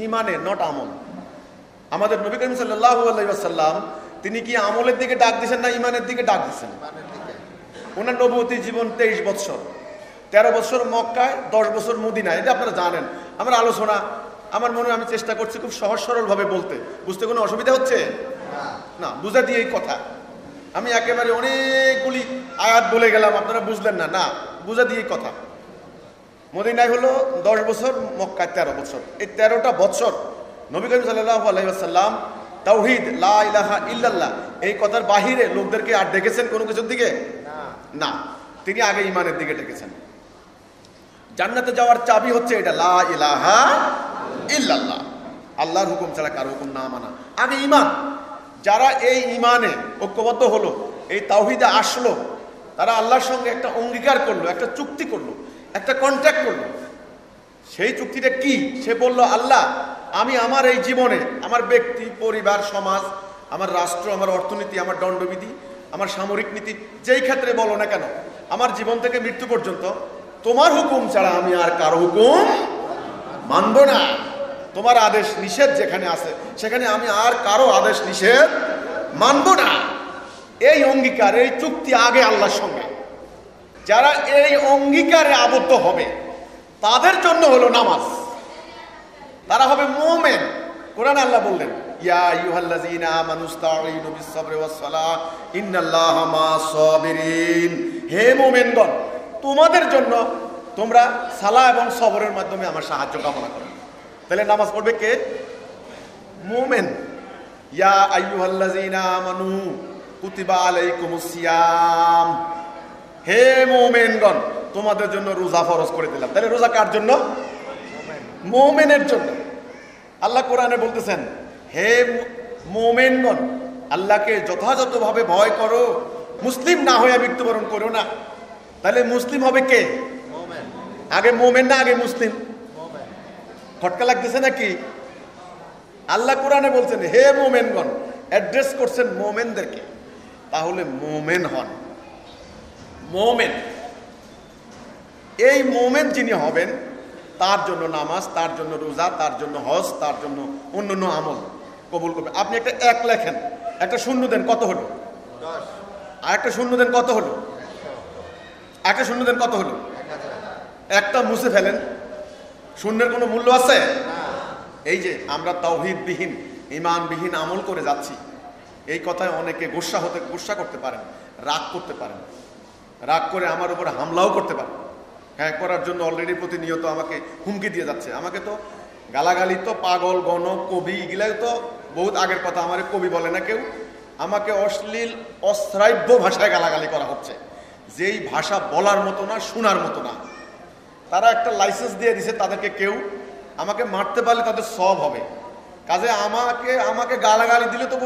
ঈমানে, নট আমল। আমাদের নবী করিম সাল্লাল্লাহু আলাইহি ওয়াসাল্লাম তিনি কি আমলের দিকে ডাক দিয়েছেন না ঈমানের দিকে ডাক দিয়েছেন? ওনার নবুয়তী জীবন 23 বছর, 13 বছর মক্কায়, 10 বছর মদিনায়। এটা আপনারা জানেন। আমার আলোচনা, আমার মনে আমি চেষ্টা করছি খুব সহজ সরল ভাবে বলতে। বুঝতে কোনো অসুবিধা হচ্ছে না? বুঝা দিয়ে এই কথা আমি একেবারে অনেকগুলি আয়াত বলে গেলাম, আপনারা বুঝলেন না। না, বুঝা দিয়ে এই কথা। মদিনায় হলো 10 বছর, মক্কায় 13 বছর। এই 13টা বছর নবী করিম সাল্লাল্লাহু আলাইহি ওয়াসাল্লাম তাওহীদ, লা ইলাহা ইল্লাল্লাহ এই কথার বাহিরে লোকদেরকে আর ডেকেছেন কোনো কিছুর দিকে না। তিনি আগে ঈমানের দিকে ডেকেছেন। জান্নাতে যাওয়ার চাবি হচ্ছে এটা, লা ইলাহা ইল্লাল্লাহ, আল্লাহর হুকুম ছাড়া কারো হুকুম না মানা। আগে ঈমান। যারা এই ঈমানে ঐক্যবদ্ধ হলো, এই তাওহীদে আসলো, তারা আল্লাহর সঙ্গে একটা অঙ্গীকার করলো, একটা চুক্তি করলো, একটা কন্ট্রাক্ট করলো। সেই চুক্তিটা কি? সে বলল, আল্লাহ আমি আমার এই জীবনে, আমার ব্যক্তি, পরিবার, সমাজ, আমার রাষ্ট্র, আমার অর্থনীতি, আমার দণ্ডবিধি, আমার সামরিক নীতি, যেই ক্ষেত্রে বলো না কেন, আমার জীবন থেকে মৃত্যু পর্যন্ত তোমার হুকুম ছাড়া আমি আর কারো হুকুম মানব না। তোমার আদেশ নিষেধ যেখানে আছে সেখানে আমি আর কারো আদেশ নিষেধ মানব না। এই অঙ্গীকার, এই চুক্তি আগে আল্লাহর সঙ্গে। যারা এই অঙ্গীকারে আবদ্ধ হবে তাদের জন্য হলো নামাজ, তারা হবে মুমিন। কোরআনে আল্লাহ বললেন, ইয়া আইয়ুহাল্লাযীনা আমানুস্তাঈনু বিস-সাবরি ওয়াস-সালাহ ইন্নাল্লাহা মা'আস-সাবিরিন। হে মুমিনগণ, তোমাদের জন্য তোমরা সালাহ এবং সবরের মাধ্যমে আমার সাহায্য কামনা করো। তাহলে নামাজ পড়বে কে? মুমিন। ইয়া আইয়ুহাল্লাযীনা আমানু কুতিবা আলাইকুমুস সিয়াম। হে মুমিনগণ, তোমাদের জন্য রোজা ফরজ করে দিলাম। তাহলে রোজা কার জন্য? মুমিনের জন্য। আল্লাহ কোরআনে বলতেছেন, হে মুমিনগণ, আল্লাহকে যথাযথভাবে ভয় করো, মুসলিম না হয়ে মৃত্যুবরণ করো না। তাহলে মুসলিম হবে কে? আগে মুমিন না আগে মুসলিম? খটকা লাগতেছে নাকি? আল্লাহ কোরআনে বলছেন, হে মুমিনগণ, অ্যাড্রেস করছেন মুমিনদেরকে। তাহলে মুমিন হন। মুমিন, এই মুমিন যিনি হবেন তার জন্য নামাজ, তার জন্য রোজা, তার জন্য হজ, তার জন্য অন্যান্য আমল কবুল করবে। আপনি একটা 1 লেখেন, একটা শূন্য দেন, কত হলো? 10। আর একটা শূন্য দেন, কত হলো? একটা শূন্য দেন, কত হলো? 1টা মুছে ফেলেন, শূন্যের কোনো মূল্য আছে? এই যে আমরা তাওহীদবিহীন, ঈমানবিহীন আমল করে যাচ্ছি, এই কথায় অনেকে গুসা করতে পারেন, রাগ করতে পারেন, রাগ করে আমার উপর হামলাও করতে পারেন। হ্যাঁ, করার জন্য অলরেডি প্রতিনিয়ত আমাকে হুমকি দিয়ে যাচ্ছে। আমাকে তো গালাগালি, তো পাগল, গণ, কবি, এগুলাই তো বহুত আগের কথা। আমার কবি বলে না কেউ। আমাকে অশ্লীল, অশ্রাব্য ভাষায় গালাগালি করা হচ্ছে, যেই ভাষা বলার মতো না, শোনার মতো না। তারা একটা লাইসেন্স দিয়ে দিছে তাদেরকে, কেউ আমাকে মারতে পারলে তাদের সব হবে। কাজে আমাকে গালাগালি দিলে তো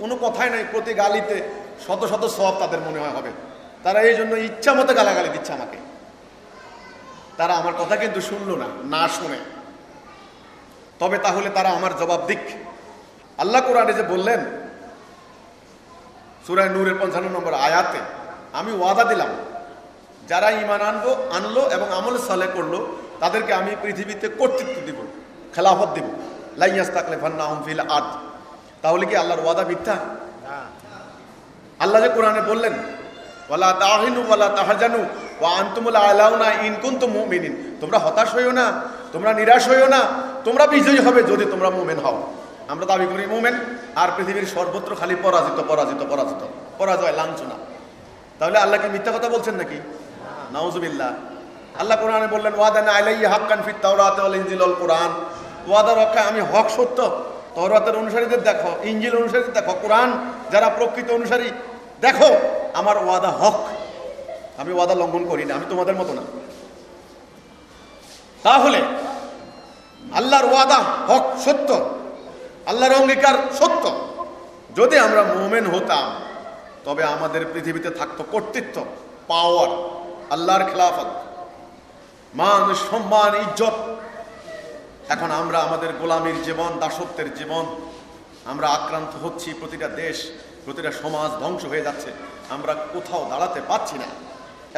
কোনো কথাই নাই, প্রতি গালিতে শত শত সব তাদের মনে হয় হবে। তারা এই জন্য ইচ্ছা মতো গালাগালি দিচ্ছে আমাকে। তারা আমার কথা কিন্তু শুনলো না, না শুনে। তবে তাহলে তারা আমার জবাব দিক। আল্লাহ কোরআনে যে বললেন সূরা নূরের 55 নম্বর আয়াতে, আমি ওয়াদা দিলাম যারা ঈমান আনলো এবং আমল সালেহ করলো তাদেরকে আমি পৃথিবীতে কর্তৃত্ব দিব, খেলাফত দিব, লা ইয়াস্তাখলিফান্নাহুম ফিল আরদ। তাহলে কি আল্লাহর ওয়াদা মিথ্যা? আল্লাহ যে কোরআনে বললেন, ওয়ালা তাহিনু ওয়ালা তাহজানু ওয়া আনতুমুল আলাউনা ইন কুনতুম মুমিনিন। তোমরা হতাশ হইও না, তোমরা নিরাশ হইও না, তোমরা বিজয়ী হবে যদি তোমরা মুমিন হও। আমরা দাবি করি মুমিন, আর পৃথিবীর সর্বত্র খালি পরাজিত পরাজিত পরাজিত, পরাজয়, লাঞ্ছনা। তাহলে আল্লাহ কি মিথ্যা কথা বলছেন নাকি? নাউজুবিল্লাহ। আল্লাহ কোরআনে বললেন, ওয়াদানা আলাইহি হাক্কান ফিত তাওরাতি ওয়াল ইনজিল ওয়াল কোরআন। ওয়াদা রক্ষা আমি হক সত্য। তাওরাতের অনুসারীদের দেখো, ইনজিল অনুসারীদের দেখো, কোরআন যারা প্রকৃত অনুসারী দেখো, আমার ওয়াদা হক। আমি ওয়াদা লঙ্ঘন করি না, আমি তোমাদের মতো না। তাহলে আল্লাহর ওয়াদা হক, সত্য, আল্লাহর অঙ্গীকার সত্য। যদি আমরা মুমিন হতাম তবে আমাদের পৃথিবীতে থাকতো কর্তৃত্ব, পাওয়ার, আল্লাহর খেলাফত, মান, সম্মান, ইজ্জত। এখন আমরা আমাদের গোলামীর জীবন, দাসত্বের জীবন, আমরা আক্রান্ত হচ্ছি। প্রতিটা দেশ, প্রতিটা সমাজ ধ্বংস হয়ে যাচ্ছে, আমরা কোথাও দাঁড়াতে পারছি না।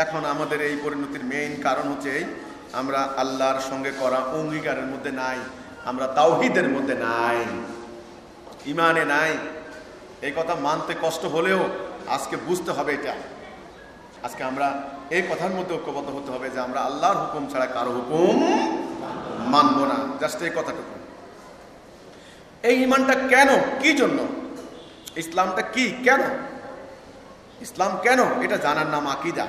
এখন আমাদের এই পরিণতির মেইন কারণ হচ্ছে এই, আমরা আল্লাহর সঙ্গে করা অঙ্গীকারের মধ্যে নাই, আমরা তাওহীদের মধ্যে নাই, ইমানে নাই। এই কথা মানতে কষ্ট হলেও আজকে বুঝতে হবে এটা। আজকে আমরা এই কথার মধ্যে ঐক্যবদ্ধ হতে হবে যে আমরা আল্লাহর হুকুম ছাড়া কারো হুকুম মানব না। জাস্ট এই কথাটুকু। এই ইমানটা কেন, কি জন্য, ইসলামটা কি, কেন ইসলাম কেন, এটা জানার নাম আকীদা।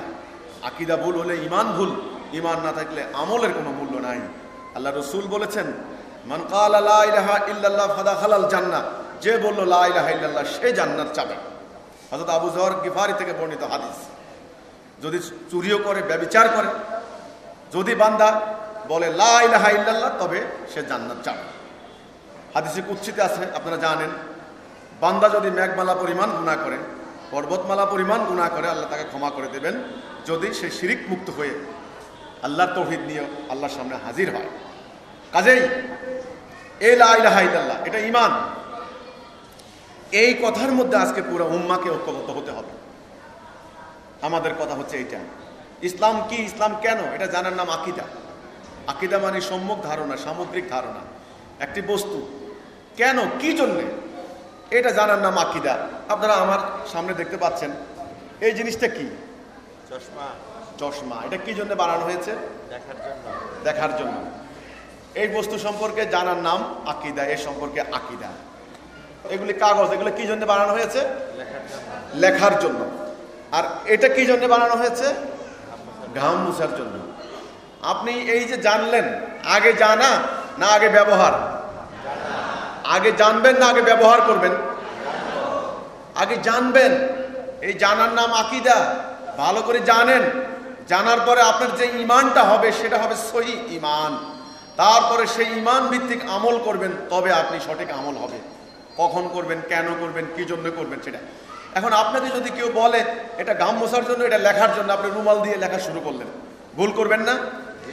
আকীদা ভুল হলে ইমান ভুল, ইমান না থাকলে আমলের কোনো মূল্য নাই। আল্লাহ রাসূল বলেছেন, মান ক্বালা লা ইলাহা ইল্লাল্লাহ ফাদাখালাল জান্নাহ, যে বলল লা ইলাহা ইল্লাল্লাহ সে জান্নাত যাবে। হযরত আবু যর গিফারি থেকে বর্ণিত হাদিস। যদি চুরিও করে, ব্যভিচার করে, যদি বান্দা বলে লা ইলাহা ইল্লাল্লাহ, তবে সে জান্নাত যাবে। হাদিসে কুদসিতে আছে, আপনারা জানেন, বান্দা যদি মেঘমালা পরিমাণ গুনাহ করে, পর্বতমালা পরিমাণ গুনাহ করে, আল্লাহ তাকে ক্ষমা করে দেবেন যদি সে শিরিক মুক্ত হয়ে আল্লাহর তাওহীদ নিয়ে আল্লাহর সামনে হাজির হয়। কাজেই এই লা ইলাহা ইল্লাল্লাহ এটা ঈমান। এই কথার মধ্যে আজকে পুরো উম্মাহকে ঐক্যবদ্ধ হতে হবে। আমাদের কথা হচ্ছে এইটা, ইসলাম কি, ইসলাম কেন, এটা জানার নাম আকীদা। আকীদা মানে সম্যক ধারণা, সামগ্রিক ধারণা, একটি বস্তু কেন, কি জন্যে, এটা জানার নাম আকীদা। আপনারা আমার সামনে দেখতে পাচ্ছেন এই জিনিসটা কি, চশমা। চশমা। এটা কি জন্য বানানো হয়েছে? দেখার জন্য। দেখার জন্য। এই বস্তু সম্পর্কে জানার নাম আকীদা, এর সম্পর্কে আকীদা। এগুলি কাগজ, এগুলো কি জন্য বানানো হয়েছে? লেখার জন্য। লেখার জন্য। আর এটা কি জন্য বানানো হয়েছে? ঘাম মুছার জন্য। আপনি এই যে জানলেন, আগে জানা না আগে ব্যবহার? আগে জানবেন না আগে ব্যবহার করবেন? আগে জানবেন। এই জানার নাম আকীদা। ভালো করে জানেন, জানার পরে আপনার যে ঈমানটা হবে সেটা হবে সহিহ ঈমান। তারপরে সেই ঈমান ভিত্তিক আমল করবেন, তবে আপনি সঠিক আমল হবে। কখন করবেন, কেন করবেন, কি জন্য করবেন সেটা। এখন আপনাকে যদি কেউ বলে এটা ঘাম মোছার জন্য, এটা লেখার জন্য, আপনি রুমাল দিয়ে লেখা শুরু করলেন, ভুল করবেন না?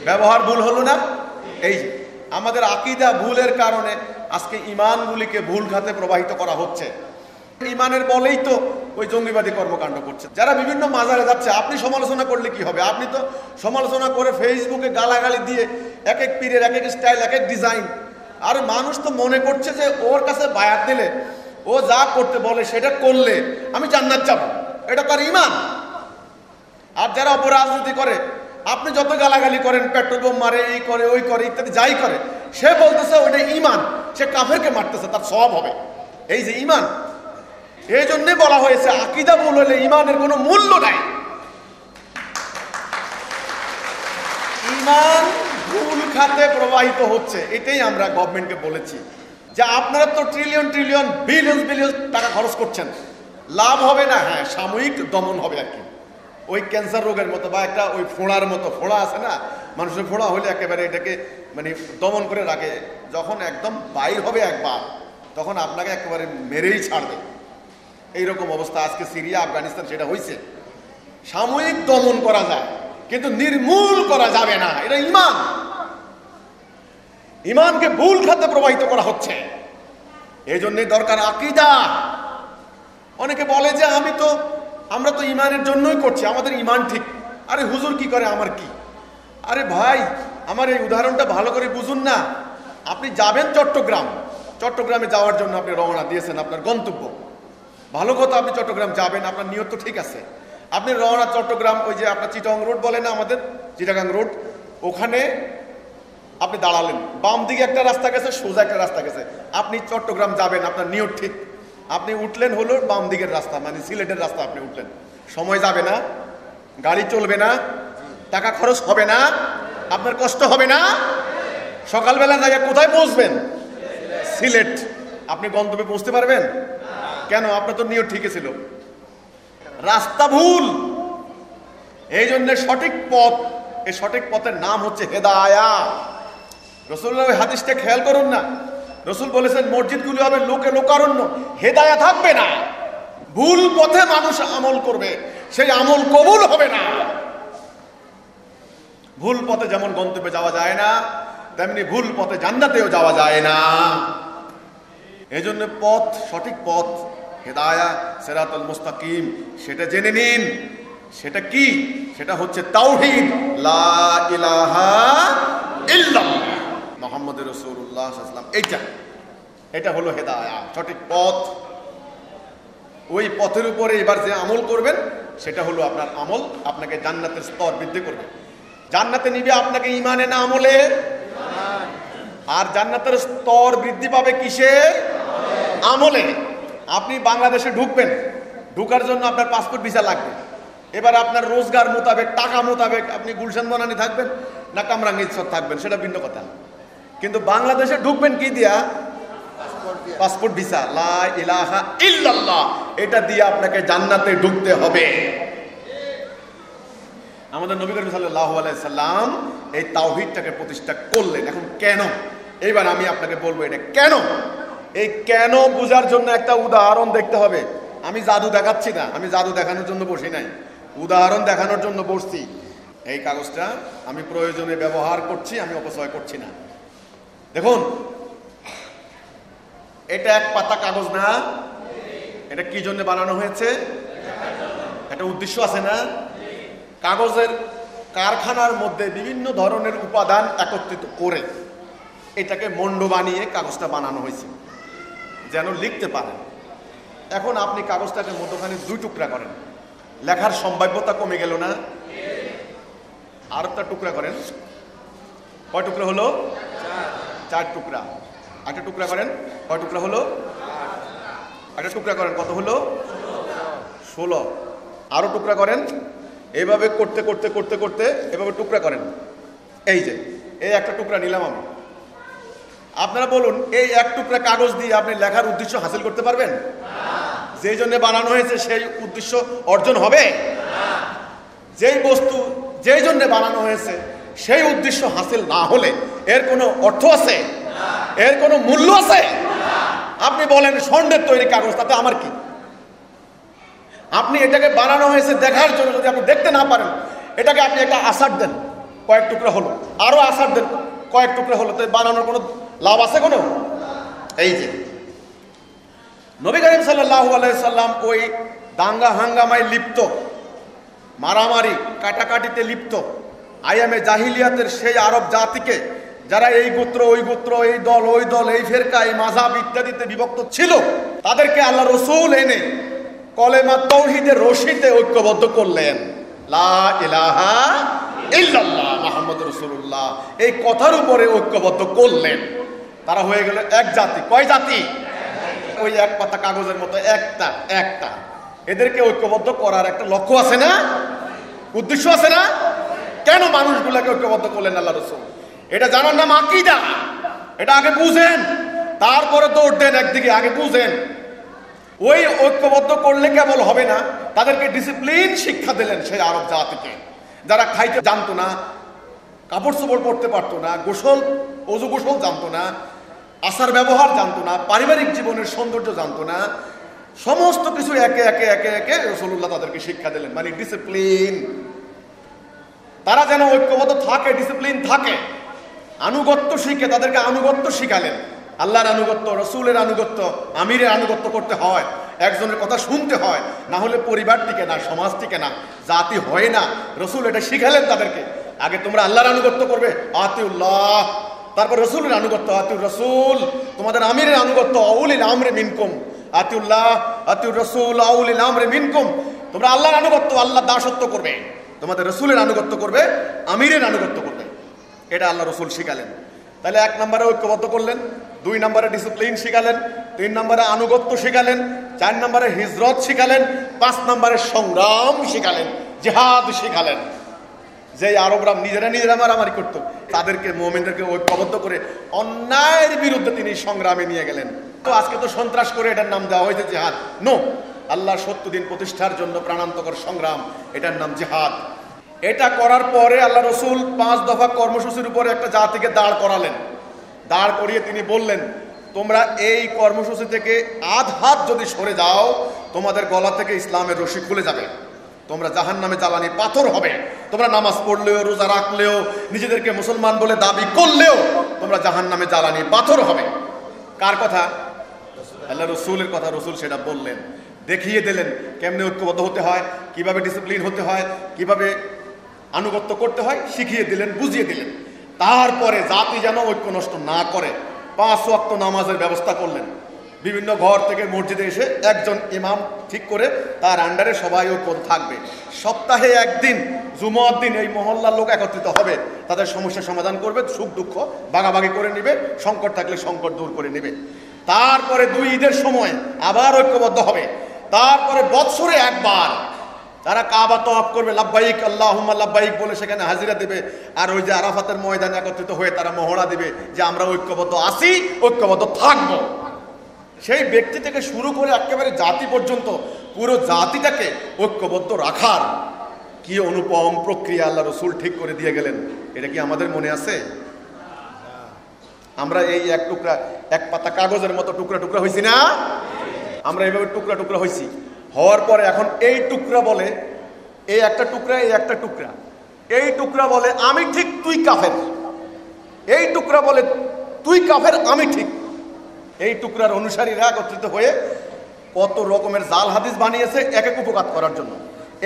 ব্যবহার ভুল হলো না? এই যে আমাদের আকীদা ভুলের কারণে আজকে ঈমানগুলিকে ভুল খাতে প্রবাহিত করা হচ্ছে। ঈমানের বলেই তো ওই জঙ্গিবাদী কর্মকাণ্ড করছে। যারা বিভিন্ন মাজারে যাচ্ছে, আপনি সমালোচনা করলে কি হবে? আপনি তো সমালোচনা করে ফেসবুকে গালাগালি দিয়ে এক এক পীরের এক এক স্টাইল, এক এক ডিজাইন। আর মানুষ তো মনে করছে যে ওর কাছে বায়াত দিলে, ও যা করতে বলে সেটা করলে আমি জান্নাত যাব, এটা তার ঈমান। আর যারা অপরাজনীতি করে, আপনি যত গালাগালি করেন, পেট্রোল বোম মারে, এই করে, ওই করে, ইত্যাদি যাই করে, সে বলতেছে ওটা ঈমান, সে কাফেরকে মারতেছে, তার সওয়াব হবে। এই যে ঈমান, এই জন্যে বলা হয়েছে আকীদা ভুল হলে ঈমানের কোনো মূল্য নাই। ঈমান ভুল খাতে প্রবাহিত হচ্ছে, এটাই আমরা গভর্নমেন্টকে বলেছি যে আপনারা তো ট্রিলিয়ন ট্রিলিয়ন বিলিয়ন বিলিয়ন টাকা খরচ করছেন, লাভ হবে না। হ্যাঁ, সাময়িক দমন হবে আর কি। ওই ক্যান্সার রোগের মতো বা একটা ওই ফোঁড়ার মতো, ফোঁড়া আছে না, মানুষের ফোঁড়া হলে একেবারে এটাকে মানে দমন করে রাখে। যখন একদম বাইর হবে একবার, তখন আপনাকে একেবারে মেরেই ছাড়বে। এইরকম অবস্থা আজকে সিরিয়া, আফগানিস্তান, সেটা হয়েছে। সাময়িক দমন করা যায়, কিন্তু নির্মূল করা যাবে না। এটা ঈমান। ঈমানকে ভুল খাতে প্রবাহিত করা হচ্ছে, এই জন্যই দরকার আকীদা। অনেকে বলে যে আমরা তো ঈমানের জন্যই করছি, আমাদের ঈমান ঠিক। আরে হুজুর কি করে, আমার কি? আরে ভাই, আমার এই উদাহরণটা ভালো করে বুঝুন না। আপনি যাবেন চট্টগ্রামে যাওয়ার জন্য আপনি রওনা দিয়েছেন, আপনার গন্তব্য ভালো কথা, আপনি চট্টগ্রাম যাবেন, আপনার নিয়ত তো ঠিক আছে। আপনি রওনা চট্টগ্রাম, ওই যে আপনার চিটাগাং রোড বলে না আমাদের, চিটাগাং রোড, ওখানে আপনি দাঁড়ালেন। বাম দিকে একটা রাস্তা গেছে, সোজা একটা রাস্তা গেছে। আপনি চট্টগ্রাম যাবেন, আপনার নিয়ত ঠিক। আপনি উঠলেন হলো বাম দিকের রাস্তা, মানে সিলেটের রাস্তা আপনি উঠলেন। সময় যাবে না, গাড়ি চলবে না, টাকা খরচ হবে না, আপনার কষ্ট হবে না। সকালবেলা জায়গায় কোথায় পৌঁছবেন? সিলেট। আপনি গন্তব্যে পৌঁছতে পারবেন? কেন? আপনার তো নিয়ত ঠিক ছিল, রাস্তা ভুল। এই জন্য সঠিক পথ, এই সঠিক পথের নাম হচ্ছে হেদায়াত। রাসূলুল্লাহ ওই হাদিসটা খেয়াল করুন না। রাসূল বলেছেন মসজিদগুলি হবে লোকে লোকারণ্য, হেদায়া থাকবে না। ভুল পথে মানুষ আমল করবে, সেই আমল কবুল হবে না। ভুল পথে যেমন গন্তব্যে যাওয়া যায় না, তেমনি ভুল পথে জান্নাতেও যাওয়া যায় না। এই জন্য পথ, সঠিক পথ, হেদায়া সিরাতুল মুস্তাকিম, সেটা জেনে নিন। সেটা কি? সেটা হচ্ছে তাওহীদ, লা ইলাহা ইল্লাল্লাহ মুহাম্মাদুর রাসূলুল্লাহ সাল্লাল্লাহু আলাইহি ওয়াসাল্লাম। এটা হলো হেদায়া, সঠিক পথ। ওই পথের উপরে এবার যে আমল করবেন সেটা হলো আপনার আমল আপনাকে জান্নাতের স্তর বৃদ্ধি করবে। জান্নাতে নিবে আপনাকে ঈমানে না আমলে? আর জান্নাতের স্তর বৃদ্ধি পাবে কিসে? আমলে। আপনি বাংলাদেশে ঢুকবেন, ঢুকার জন্য আপনার পাসপোর্ট ভিসা লাগবে। এবার আপনার রোজগার মোতাবেক, টাকা মোতাবেক আপনি গুলশান বনানী থাকবেন না কামরাঙ্গীরচর থাকবেন, সেটা ভিন্ন কথা। কিন্তু বাংলাদেশে ঢুকবেন কি দিয়া? পাসপোর্ট ভিসা, লা ইলাহা ইল্লাল্লাহ, এটা দিয়ে আপনাকে জান্নাতে ঢুকতে হবে। আমাদের নবী করিম সাল্লাল্লাহু আলাইহি সাল্লাম এই তাওহীদটাকে প্রতিষ্ঠা করলেন। এখন কেন? এইবার আমি আপনাকে বলবো এটা কেন। এই কেন বোঝার জন্য একটা উদাহরণ দেখতে হবে। আমি জাদু দেখাচ্ছি না, আমি জাদু দেখানোর জন্য বসি নাই, উদাহরণ দেখানোর জন্য বসছি। এই কাগজটা আমি প্রয়োজনে ব্যবহার করছি, আমি অপচয় করছি না। দেখুন, এটা এক পাতা কাগজ না? এটা কি জন্য বানানো হয়েছে? একটা উদ্দেশ্য আছে না? কাগজের কারখানার মধ্যে বিভিন্ন ধরনের উপাদান একত্রিত করে এটাকে মন্ড বানিয়ে কাগজটা বানানো হয়েছে যেন লিখতে পারেন। এখন আপনি কাগজটাকে মধ্যখানে 2 টুকরা করেন, লেখার সম্ভাব্যতা কমে গেল না? আর একটা টুকরা করেন, কয় টুকরা হলো? 4 টুকরা। একটা টুকরা করেন, কয় টুকরা হলো? একটা টুকরা করেন, কত হলো? 16। আরো টুকরা করেন। এইভাবে করতে করতে করতে করতে এভাবে টুকরা করেন। এই যে এই একটা টুকরা নিলাম আমি। আপনারা বলুন, এই এক টুকরা কাগজ দিয়ে আপনি লেখার উদ্দেশ্য হাসিল করতে পারবেন? যেই জন্য বানানো হয়েছে সেই উদ্দেশ্য অর্জন হবে? যেই বস্তু যেই জন্য বানানো হয়েছে সেই উদ্দেশ্য হাসিল না হলে এর কোনো অর্থ আছে? এর কোনো মূল্য আছে? আপনি বলেন স্বর্ণের তৈরি কাগজ, তাতে আমার কি? আপনি এটাকে বানানো হয়েছে দেখার জন্য, যদি আপনি দেখতে না পারেন, এটাকে আপনি একটা আসার দেন, কয়েক টুকরা হলো, আরো আসার দেন, কয়েক টুকরা হলো, তো বানানোর কোনো লাভ আছে কোনো? এই যে নবী করিম সাল্লাল্লাহু আলাইহি সাল্লাম ওই দাঙ্গা হাঙ্গামায় লিপ্ত, মারামারি কাটাকাটিতে লিপ্ত আয়ামে জাহিলিয়াতের সেই আরব জাতিকে, যারা এই গোত্র ওই গোত্র, এই দল ওই দল, এই ফেরকা, এই মাযহাব ইত্যাদিতে বিভক্ত ছিল, তাদেরকে আল্লাহ রাসূল এনে কলেমা তাওহীদের রশিতে ঐক্যবদ্ধ করলেন। লা ইলাহা ইল্লাল্লাহ মুহাম্মাদুর রাসূলুল্লাহ, এই কথার উপরে ঐক্যবদ্ধ করলেন। তারা হয়ে গেল এক জাতি। কয় জাতি? ওই এক পাতা কাগজের মতো একটা একটা। এদেরকে ঐক্যবদ্ধ করার একটা লক্ষ্য আছে না? উদ্দেশ্য আছে না? কেন মানুষগুলোকে ঐক্যবদ্ধ করলেন আল্লাহ রাসূল? এটা জানার নাম আকীদা। এটা আগে বুঝেন, তারপরে দৌড় দেন একদিকে। আগে বুঝেন। ওই ঐক্যবদ্ধ করলে কেবল হবে না, তাদেরকে ডিসিপ্লিন শিক্ষা দিলেন সেই আরব জাতিকে, যারা খাইতে জানতো না, কাপড় চোপড় পরতে পারতো না, গোসল অজু গোসল জানতো না, আচার ব্যবহার জানতো না, পারিবারিক জীবনের সৌন্দর্য জানতো না। সমস্ত কিছু একে একে একে একে রাসূলুল্লাহ তাদেরকে শিক্ষা দিলেন, মানে ডিসিপ্লিন। তারা যেন ঐক্যবদ্ধ থাকে, ডিসিপ্লিন থাকে, আনুগত্য শিখে, তাদেরকে আনুগত্য শিখালেন। আল্লাহর আনুগত্য, রসুলের আনুগত্য, আমিরের আনুগত্য করতে হয়, একজনের কথা শুনতে হয়, না হলে পরিবার টিকে না, সমাজ টিকে না, জাতি হয় না। রসুল এটা শিখালেন তাদেরকে। আগে তোমরা আল্লাহর আনুগত্য করবে, আতিউল্লাহ, তারপর রসুলের আনুগত্য, আতিউর রসুল, তোমাদের আমিরের আনুগত্য, আউলিল আমরে মিনকুম, আতিউল্লাহ, আতিউর রসুল, আউলিল আমরে মিনকুম। তোমরা আল্লাহর আনুগত্য, আল্লাহ দাসত্ব করবে, তোমাদের রসুলের আনুগত্য করবে, আমিরের আনুগত্য করবে। এটা আল্লাহ রসুল শিখালেন। তাহলে 1 নম্বরে ঐক্যবদ্ধ করলেন, 2 নম্বরে ডিসিপ্লিন শিখালেন, 3 নম্বরে আনুগত্য শিখালেন, 4 নম্বরে হিজরত শিখালেন, 5 নম্বরে সংগ্রাম শিখালেন, জিহাদ শিখালেন। যে আরবরা নিজেরা মারামারি করতো, তাদেরকে, মুমিনদেরকে ঐক্যবদ্ধ করে অন্যায়ের বিরুদ্ধে তিনি সংগ্রামে নিয়ে গেলেন। তো আজকে তো সন্ত্রাস করে এটার নাম দেওয়া হয়েছে জিহাদ। নো, আল্লাহর সত্য দিন প্রতিষ্ঠার জন্য প্রাণান্তকর সংগ্রাম, এটার নাম জিহাদ। এটা করার পরে আল্লাহ রসুল 5 দফা কর্মসূচির উপরে একটা জাতিকে দাঁড় করালেন। দাঁড় করিয়ে তিনি বললেন, তোমরা এই কর্মসূচি থেকে আধ হাত যদি সরে যাও, তোমাদের গলা থেকে ইসলামের রশি খুলে যাবে, তোমরা জাহান্নামে জ্বালানি পাথর হবে। তোমরা নামাজ পড়লেও, রোজা রাখলেও, নিজেদেরকে মুসলমান বলে দাবি করলেও তোমরা জাহান্নামে জ্বালানি পাথর হবে। কার কথা? আল্লাহ রসুলের কথা। রসুল সেটা বললেন, দেখিয়ে দিলেন কেমনে ঐক্যবদ্ধ হতে হয়, কিভাবে ডিসিপ্লিন হতে হয়, কিভাবে আনুগত্য করতে হয়, শিখিয়ে দিলেন, বুঝিয়ে দিলেন। তারপরে জাতি যেন ঐক্য নষ্ট না করে 5 ওয়াক্ত নামাজের ব্যবস্থা করলেন। বিভিন্ন ঘর থেকে মসজিদে এসে একজন ইমাম ঠিক করে তার আন্ডারে সবাই ঐক্য থাকবে। সপ্তাহে একদিন জুমার দিন এই মহল্লার লোক একত্রিত হবে, তাদের সমস্যা সমাধান করবে, সুখ দুঃখ ভাগাভাগি করে নেবে, সংকট থাকলে সংকট দূর করে নেবে। তারপরে 2 ঈদের সময় আবার ঐক্যবদ্ধ হবে। তারপরে বৎসরে একবার তারা কাবা তওয়াফ করবে, লাব্বাইক আল্লাহুম্মা লাব্বাইক বলে সেখানে হাজিরা দেবে। আর ওই যে আরাফাতের ময়দানে একত্রিত হয়ে তারা মহড়া দিবে যে আমরা ঐক্যবদ্ধ আছি, ঐক্যবদ্ধ থাকবো। সেই ব্যক্তি থেকে শুরু করে একেবারে জাতি পর্যন্ত পুরো জাতিটাকে ঐক্যবদ্ধ রাখার কি অনুপম প্রক্রিয়া আল্লাহ রসুল ঠিক করে দিয়ে গেলেন। এটা কি আমাদের মনে আছে? আমরা এই এক টুকরা, এক পাতা কাগজের মতো টুকরা টুকরা হয়েছি না? আমরা এইভাবে টুকরা টুকরা হয়েছি। হওয়ার পরে এখন এই টুকরা বলে, এই একটা টুকরা, এই একটা টুকরা, এই টুকরা বলে আমি ঠিক তুই কাফের, এই টুকরা বলে তুই কাফের আমি ঠিক। এই টুকরার অনুসারীরা একত্রিত হয়ে কত রকমের জাল হাদিস বানিয়েছে এক এক উপঘাত করার জন্য।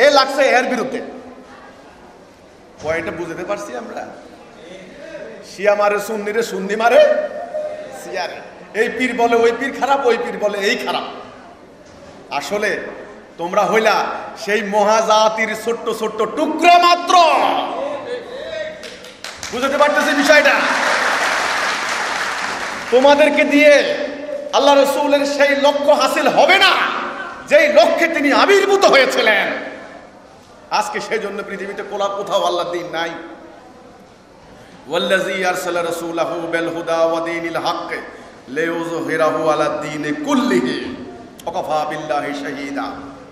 এ লাগছে এর বিরুদ্ধে। পয়েন্টটা বুঝতে পারছি আমরা? শিয়া মারে সুন্নি রে, সুন্নি মারে শিয়ারে। এই পীর বলে ওই পীর খারাপ, ওই পীর বলে এই খারাপ। আসলে তোমরা হইলা সেই মহাজাতির ছোট্ট ছোট্ট টুকরা মাত্র। বুঝতে পারতেছি বিষয়টা? তোমাদেরকে দিয়ে আল্লাহ রসুলের সেই লক্ষ্য হাসিল হবে না যেই লক্ষ্যে তিনি আবির্ভূত হয়েছিলেন। আজকে সেই জন্য পৃথিবীতে কোথাও আল্লাহর দ্বীন নাই। ওয়াল্লাযী আরসালা রাসূলাহু বিল হুদা ওয়া দীনিল হক লিইয়ুযহিরাহু আলা দ্বীনি কুল্লিহি ওয়া কাফা বিল্লাহি শাহীদা।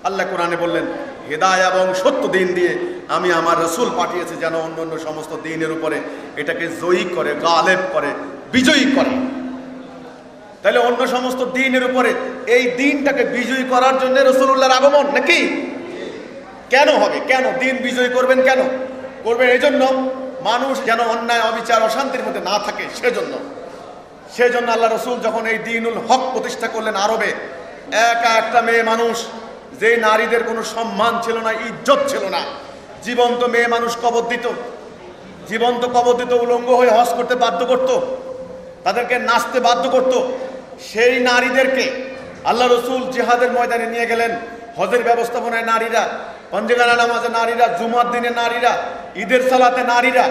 আল্লাহ কোরআনে বললেন, হেদায়া এবং সত্য দিন দিয়ে আমি আমার রাসূল পাঠিয়েছি যেন অন্যান্য সমস্ত দ্বীনের উপরে এটাকে জয়ী করে, গালেব করে, বিজয়ী করে। তাহলে অন্য সমস্ত দ্বীনের উপরে এই দ্বীনটাকে বিজয়ী করার জন্য রাসূলুল্লাহর আগমন নাকি? কেন হবে? কেন দ্বীন বিজয়ী করবেন? কেন করবেন? এই জন্য মানুষ যেন অন্যায়, অবিচার, অশান্তির মধ্যে না থাকে। সেজন্য আল্লাহ রসুল যখন এই দ্বীনুল হক প্রতিষ্ঠা করলেন আরবে, একটা মেয়ে মানুষ, যে নারীদের কোনো সম্মান ছিল না, ইজ্জত ছিল না, জীবন্ত মেয়ে মানুষ কবর দিত, জীবন্ত কবর দিত, উলঙ্গ হয়ে হজ করতে বাধ্য করত, তাদেরকে নাচতে বাধ্য করত। সেই নারীদেরকে আল্লাহ রসুল জিহাদের ময়দানে নিয়ে গেলেন। হজের ব্যবস্থাপনায় নারীরা, পঞ্জগানা নামাজে নারীরা, জুমার দিনে নারীরা, ঈদের সালাতে নারীরা,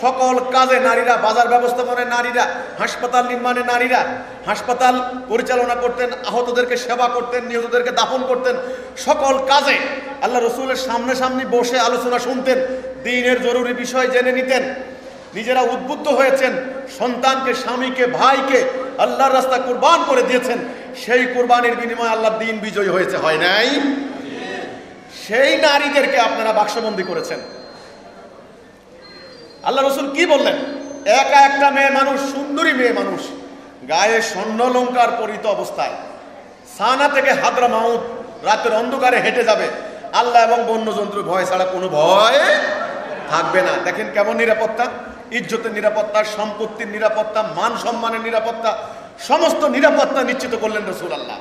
সকল কাজে নারীরা, বাজার ব্যবস্থাপনায় নারীরা, হাসপাতাল নির্মাণে নারীরা, হাসপাতাল পরিচালনা করতেন, আহতদেরকে সেবা করতেন, নিহতদেরকে দাফন করতেন। সকল কাজে আল্লাহ রসুলের সামনাসামনি বসে আলোচনা শুনতেন, দ্বীনের জরুরি বিষয় জেনে নিতেন। নিজেরা উদ্বুদ্ধ হয়েছেন, সন্তানকে, স্বামীকে, ভাইকে আল্লাহর রাস্তায় কুরবান করে দিয়েছেন। সেই কুরবানির বিনিময়ে আল্লাহর দ্বীন বিজয়ী হয়েছে, হয় নাই? সেই নারীদেরকে আপনারা বাক্সবন্দী করেছেন। আল্লাহ রসুল কি বললেন? একটা মেয়ে মানুষ, সুন্দরী মেয়ে মানুষ, গায়ে স্বর্ণালংকার পরিত অবস্থায় সানা থেকে হাদরামাউত রাতের অন্ধকারে হেঁটে যাবে। আল্লাহ এবং বন্যজন্তুর ভয় ছাড়া কোনো ভয় থাকবে না। দেখেন কেমন নিরাপত্তা, ইজ্জতের নিরাপত্তা, সম্পত্তির নিরাপত্তা, মান সম্মানের নিরাপত্তা, সমস্ত নিরাপত্তা নিশ্চিত করলেন রাসূলুল্লাহ।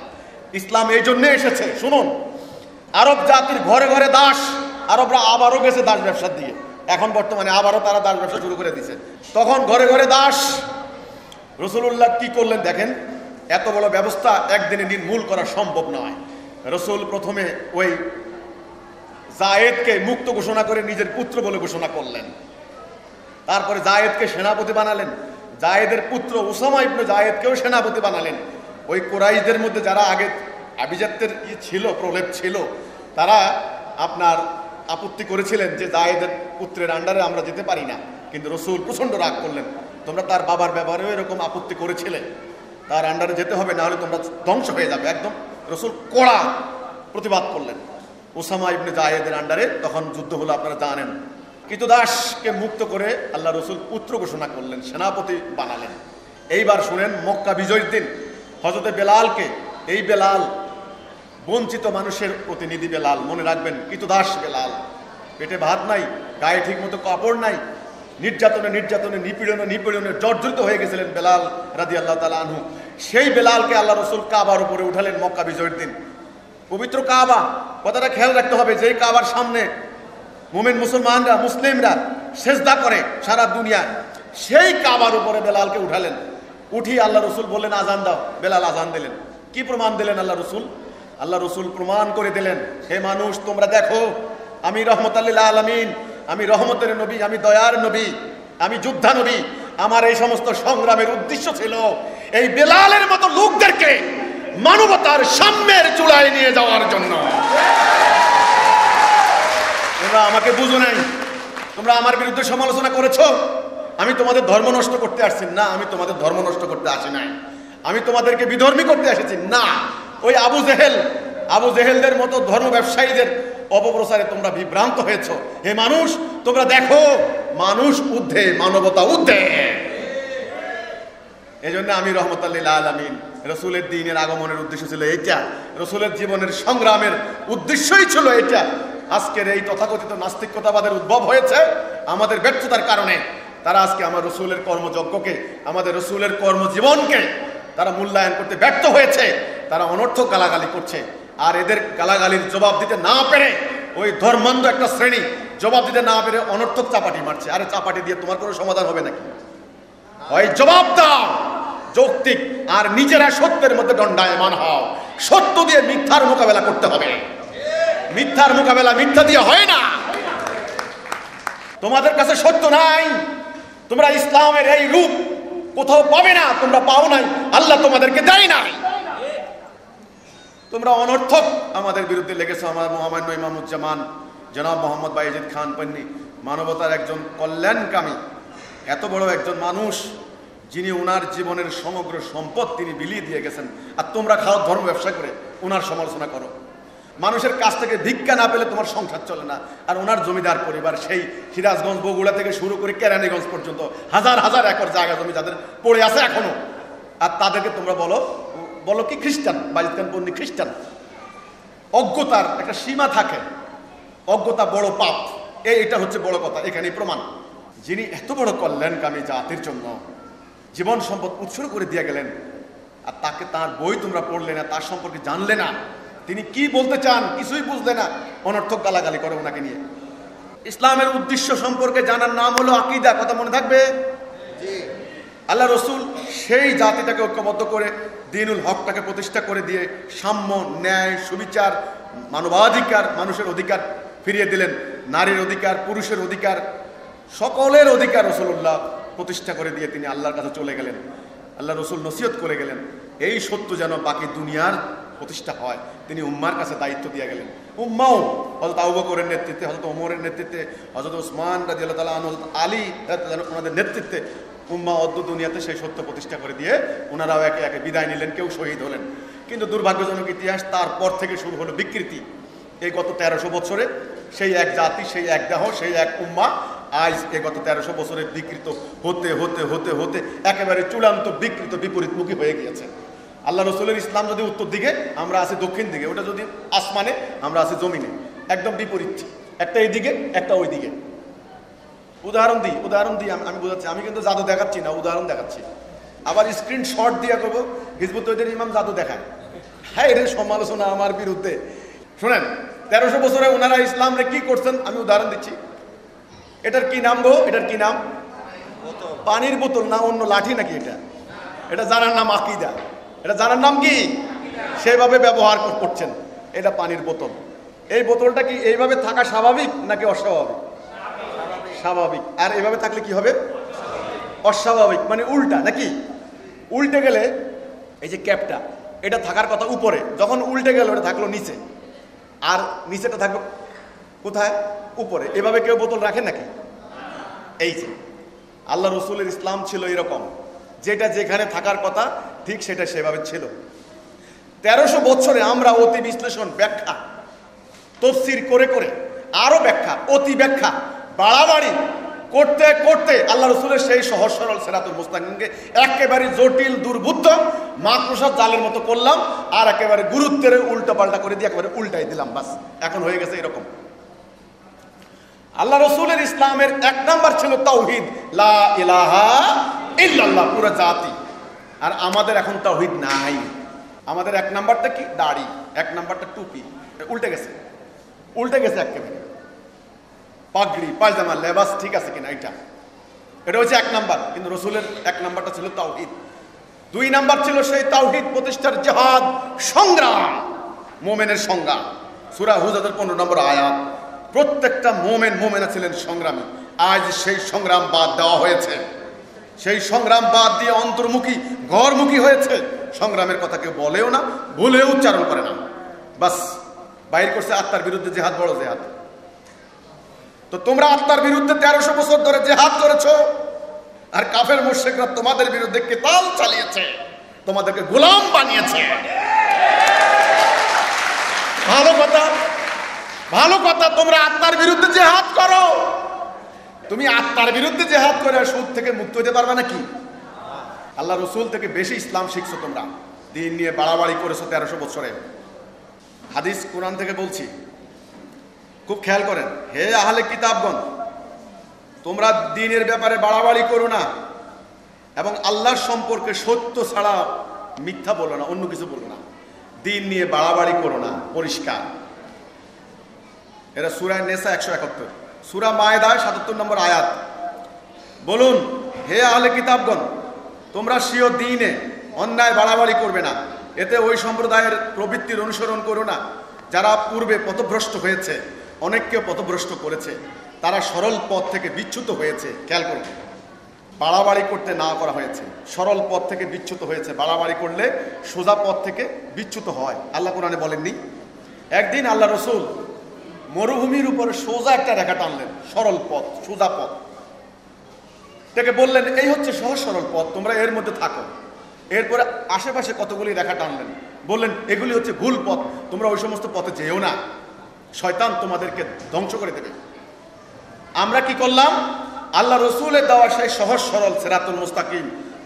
ইসলাম এই জন্যে এসেছে। শুনুন, আরব জাতির ঘরে ঘরে দাস, আরবরা আবারও গেছে দাস ব্যবসা দিয়ে, এখন বর্তমানে আবারও তারা দাস ব্যবসা শুরু করে দিয়েছে। তখন ঘরে ঘরে দাস। রাসূলুল্লাহ কি করলেন দেখেন, এত বড় ব্যবস্থা একদিনে নির্মূল করা সম্ভব নয়। রাসূল প্রথমে ওই জায়েদকে মুক্ত ঘোষণা করে নিজের পুত্র বলে ঘোষণা করলেন। তারপরে জায়েদকে সেনাপতি বানালেন। জায়েদের পুত্র উসামা ইবনে জায়েদকেও সেনাপতি বানালেন। ওই কুরাইশদের মধ্যে যারা আগে আভিজাত্যের ছিল, প্রলেপ ছিল, তারা আপনার আপত্তি করেছিলেন যে জায়েদের পুত্রের আন্ডারে আমরা যেতে পারি না। কিন্তু রাসূল প্রচণ্ড রাগ করলেন, তোমরা তার বাবার ব্যাপারেও এরকম আপত্তি করেছিলে, তার আন্ডারে যেতে হবে, না হলে তোমরা ধ্বংস হয়ে যাবে। একদম রাসূল কড়া প্রতিবাদ করলেন। উসামা ইবনে জায়েদের আন্ডারে তখন যুদ্ধ হলো, আপনারা জানেন। কৃতদাসকে মুক্ত করে আল্লাহ রসুল পুত্র ঘোষণা করলেন, সেনাপতি বানালেন। এইবার শুনেন, মক্কা বিজয়ের দিন হযরতে বেলালকে, এই বেলাল বঞ্চিত মানুষের প্রতিনিধি বেলাল, মনে রাখবেন, কৃতদাস বেলাল। পেটে ভাত নাই, গায়ে ঠিক মতো কাপড় নাই, নির্যাতনে নির্যাতনে নিপীড়নে নিপীড়নে জর্জরিত হয়ে গেছিলেন বেলাল রাদিয়াল্লাহু তাআলা আনহু। সেই বেলালকে আল্লাহ রসুল কাবার উপরে উঠালেন মক্কা বিজয়ের দিন। পবিত্র কাবা, কথাটা খেয়াল রাখতে হবে, যেই কাবার সামনে মুমিন মুসলমানরা মুসলিমরা সেজদা করে সারা দুনিয়া, সেই কাবার উপরে বেলালকে উঠালেন। উঠি আল্লাহ রসুল বললেন আজান দাও, বেলাল আজান দিলেন। কি প্রমাণ দিলেন আল্লাহ রসুল? আল্লাহ রসুল প্রমাণ করে দিলেন, হে মানুষ তোমরা দেখো, আমি রহমতুল লিল আলামিন, আমি রহমতের নবী, আমি দয়ার নবী, আমি যোদ্ধা নবী। আমার এই সমস্ত সংগ্রামের উদ্দেশ্য ছিল এই বেলালের মতো লোকদেরকে মানবতার সাম্যের চূড়ায় নিয়ে যাওয়ার জন্য। তোমরা আমাকে বুঝো নাই, তোমরা আমার বিরুদ্ধে সমালোচনা করেছো, আমি তোমাদের ধর্ম নষ্ট করতে আসছি না, আমি তোমাদের ধর্ম নষ্ট করতে আসি নাই, আমি তোমাদেরকে বিধর্মী করতে এসেছি না। ওই আবু জেহেলদের মতো ধর্ম ব্যবসায়ীদের অপপ্রচারে তোমরা বিভ্রান্ত হয়েছ। হে মানুষ তোমরা দেখো, মানুষ ঊর্ধ্বে, মানবতা ঊর্ধ্বে। এই জন্য আমি রহমতুল লিল আলামিন, রসুলের দ্বীনের আগমনের উদ্দেশ্য ছিল এটা, রসুলের জীবনের সংগ্রামের উদ্দেশ্যই ছিল এটা। আজকের এই তথাকথিত নাস্তিকতাবাদের উদ্ভব হয়েছে আমাদের ব্যর্থতার কারণে। তারা আজকে আমার রসুলের কর্মযজ্ঞকে, আমাদের রসুলের কর্মজীবনকে তারা মূল্যায়ন করতে ব্যর্থ হয়েছে। তারা অনর্থক গালাগালি করছে, আর এদের গালাগালির জবাব দিতে না পেরে ওই ধর্মান্ধ একটা শ্রেণী জবাব দিতে না পেরে অনর্থক চাপাটি মারছে। আরে চাপাটি দিয়ে তোমার কোনো সমাধান হবে নাকি? হয় জবাব দাও যৌক্তিক, আর নিজেরা সত্যের মধ্যে দণ্ডায়মান হও। সত্য দিয়ে মিথ্যার মোকাবেলা করতে হবে, মিথ্যার মোকাবেলা মিথ্যা দিয়ে হয় না। তোমাদের কাছে সত্য নাই, তোমরা ইসলামের এই রূপ কোথাও পাবে না, তোমরা পাও নাই, আল্লাহ তোমাদেরকে দেয় নাই। তোমরা অনর্থক আমাদের বিরুদ্ধে লেগেছো। আমার মহামান্য ইমামুজ্জামান জনাব মোহাম্মদ বাইজিদ খান পন্নী, মানবতার একজন কল্যাণকামী, এত বড় একজন মানুষ, যিনি ওনার জীবনের সমগ্র সম্পদ তিনি বিলিয়ে দিয়ে গেছেন, আর তোমরা খাও ধর্ম ব্যবসা করে ওনার সমালোচনা করো। মানুষের কাছ থেকে ভিক্ষা না পেলে তোমার সংসার চলে না। আর ওনার জমিদার পরিবার, সেই সিরাজগঞ্জ বগুড়া থেকে শুরু করে কেরানীগঞ্জ পর্যন্ত হাজার হাজার একর জায়গা জমি যাদের পড়ে আছে এখনো, আর তাদেরকে তোমরা বলো কি খ্রিস্টান? বাইজিদ খান পন্নী খ্রিস্টান। অজ্ঞতার একটা সীমা থাকে, অজ্ঞতা বড় পাপ, এটা হচ্ছে বড় কথা। এখানে প্রমাণ, যিনি এত বড় কল্যাণকামী জাতির জন্য জীবন সম্পদ উৎসর্গ করে দিয়ে গেলেন, আর তাকে তার বই তোমরা পড়লে না, তার সম্পর্কে জানলে না, তিনি কি বলতে চান কিছুই বুঝলে না, অনর্থক গালাগালি করে ওনাকে নিয়ে। ইসলামের উদ্দেশ্য সম্পর্কে জানার নাম হলো আকীদা, কথা মনে থাকবে। আল্লাহ রসুল সেই জাতিটাকে ঐক্যবদ্ধ করে দ্বীনুল হকটাকে প্রতিষ্ঠা করে দিয়ে সাম্য, ন্যায়, সুবিচার, মানবাধিকার, মানুষের অধিকার ফিরিয়ে দিলেন। নারীর অধিকার, পুরুষের অধিকার, সকলের অধিকার রাসূলুল্লাহ প্রতিষ্ঠা করে দিয়ে তিনি আল্লাহর কাছে চলে গেলেন। আল্লাহ রসুল নসিহত করে গেলেন এই সত্য যেন বাকি দুনিয়ার প্রতিষ্ঠা হয়, তিনি উম্মার কাছে দায়িত্ব দিয়ে গেলেন। উম্মাও হযরত আবু বকরের নেতৃত্বে, হযরত ওমরের নেতৃত্বে, হযরত ওসমান রাদিয়াল্লাহু তাআলা আনহু, হযরত আলী ওনাদের নেতৃত্বে উম্মা অদ্য দুনিয়াতে সেই সত্য প্রতিষ্ঠা করে দিয়ে ওনারাও একে একে বিদায় নিলেন, কেউ শহীদ হলেন। কিন্তু দুর্ভাগ্যজনক ইতিহাস, তারপর থেকে শুরু হলো বিকৃতি। এই গত 1300 বছরে সেই এক জাতি, সেই এক দেহ, সেই এক উম্মা আজ এই গত 1300 বছরে বিকৃত হতে হতে হতে হতে একেবারে চূড়ান্ত বিকৃত বিপরীতমুখী হয়ে গিয়েছে। আল্লাহ রসুলের ইসলাম যদি উত্তর দিকে, আমরা আছি দক্ষিণ দিকে, ওটা যদি আসমানে, আমরা আছি জমিনে, একদম বিপরীত, একটা এইদিকে একটা ওই দিকে। উদাহরণ দিই আমি বোঝাচ্ছি, আমি কিন্তু জাদু দেখাচ্ছি না, উদাহরণ দেখাচ্ছি। আবার স্ক্রিনশট দিয়ে করবো, হিজবুত তৌহিদের ইমাম জাদু দেখায়, হ্যাঁ এর সমালোচনা আমার বিরুদ্ধে। শোনেন 1300 বছরে ওনারা ইসলামরে কি করছেন, আমি উদাহরণ দিচ্ছি। এটার কি নাম গো? এটার কি নাম? পানির বোতল না অন্য লাঠি নাকি? এটা জানার নাম আকীদা। এটা জানার নাম কি? সেভাবে ব্যবহার করছেন। এটা পানির বোতল। এই বোতলটা কি এইভাবে থাকা স্বাভাবিক নাকি অস্বাভাবিক? স্বাভাবিক। আর এইভাবে থাকলে কি হবে? অস্বাভাবিক, মানে উল্টা নাকি? উল্টে গেলে এই যে ক্যাপটা, এটা থাকার কথা উপরে, যখন উল্টে গেল এটা থাকলো নিচে, আর নিচেটা থাকলো কোথায়? উপরে। এভাবে কেউ বোতল রাখে নাকি? এই যে আল্লাহ রসুলের ইসলাম ছিল এরকম, যেটা যেখানে থাকার কথা ঠিক সেটা সেভাবে ছিল। 1300 বছরে আমরা অতি বিশ্লেষণ, ব্যাখ্যা, তফসির করে করে, আরো ব্যাখ্যা, অতি ব্যাখ্যা, বাড়াবাড়ি করতে করতে আল্লাহ রসুলের সেই সহজ সরল সিরাতুল মুস্তাকিমকে একেবারে জটিল দুর্বুদ্ধ মাকড়সার জালের মতো করলাম, আর একেবারে গুরুত্বের উল্টো পাল্টা করে দিয়ে একেবারে উল্টাই দিলাম। বাস এখন হয়ে গেছে এরকম। আল্লাহ রসুলের ইসলামের 1 নাম্বার ছিল তাওহীদ, লা ইলাহা ইল্লাল্লাহ, পুরো জাতি। আর আমাদের এখন তাওহীদ নাই। আমাদের 1 নাম্বারটা কি? দাড়ি, 1 নাম্বারটা টুপি, উল্টে গেছে একেবারে। পাগড়ি, পায়জামা, লেবাস ঠিক আছে কিনা, এটা হচ্ছে 1 নাম্বার। কিন্তু রসুলের 1 নাম্বারটা ছিল তাওহীদ। 2 নাম্বার ছিল সেই তাওহীদ প্রতিষ্ঠার জিহাদ, সংগ্রাম, মোমেনের সংজ্ঞা। সূরা হুজুরাতের 15 নম্বর আয়াত। প্রত্যেকটা মোমেনা ছিলেন সংগ্রামী। আজ সেই সংগ্রাম বাদ দেওয়া হয়েছে। সেই সংগ্রাম বাদ দিয়ে অন্তর্মুখী, ঘরমুখী হয়েছে। সংগ্রামের কথা কেউ বলেও না, বলেও উচ্চারণ করে না। বাস বাইর করছে আত্মার বিরুদ্ধে জিহাদ, বড় জিহাদ। তো তোমরা আত্মার বিরুদ্ধে 1300 বছর ধরে জিহাদ করেছো, আর কাফের মুশরিকরা তোমাদের বিরুদ্ধে কিতাল চালিয়েছে, তোমাদেরকে গোলাম বানিয়েছে। ভালো কথা, তোমরা আত্মার বিরুদ্ধে জিহাদ করো। তুমি আত্মার বিরুদ্ধে জিহাদ করে সুদ থেকে মুক্ত হতে পারবে নাকি? আল্লাহ রসুল থেকে বেশি ইসলাম শিখছো তোমরা, দিন নিয়ে বাড়াবাড়ি করেছো 1300 বছরে। হাদিস কোরআন থেকে বলছি, খুব খেয়াল করেন। হে আহলে কিতাবগণ, তোমরা দ্বীনের ব্যাপারে বাড়াবাড়ি করো না, এবং আল্লাহর সম্পর্কে সত্য ছাড়া মিথ্যা বলো না, অন্য কিছু বলো না। দ্বীন নিয়ে বাড়াবাড়ি করো না, পরিষ্কার। এরা সূরা নেসা 171, সূরা মায়েদা 77 নম্বর আয়াত। বলুন, হে আহলে কিতাবগণ, তোমরা স্বীয় দ্বীনে অন্যায় বাড়াবাড়ি করবে না, এতে ওই সম্প্রদায়ের প্রবৃত্তির অনুসরণ করো না যারা পূর্বে পথভ্রষ্ট হয়েছে। অনেককে পথভ্রষ্ট করেছে, তারা সরল পথ থেকে বিচ্যুত হয়েছে। খেয়াল করুন, বাড়াবাড়ি করতে না করা হয়েছে, সরল পথ থেকে বিচ্যুত হয়েছে। বাড়াবাড়ি করলে সোজা পথ থেকে বিচ্যুত হয়। আল্লাহ কোরআনে বলেননি? একদিন আল্লাহ রসুল মরুভূমির উপরে সোজা একটা রেখা টানলেন, সরল পথ, সোজা পথ। তাকে বললেন, এই হচ্ছে সহজ সরল পথ, তোমরা এর মধ্যে থাকো। এরপরে আশেপাশে কতগুলি রেখা টানলেন, বললেন এগুলি হচ্ছে ভুল পথ, তোমরা ওই সমস্ত পথে যেও না, শয়তান তোমাদেরকে ধ্বংস করে দেবে। আমরা কি করলাম? আল্লাহ রসুলের দেওয়া সেই সহজ সরল সিরাতুল মুস্তাকিম,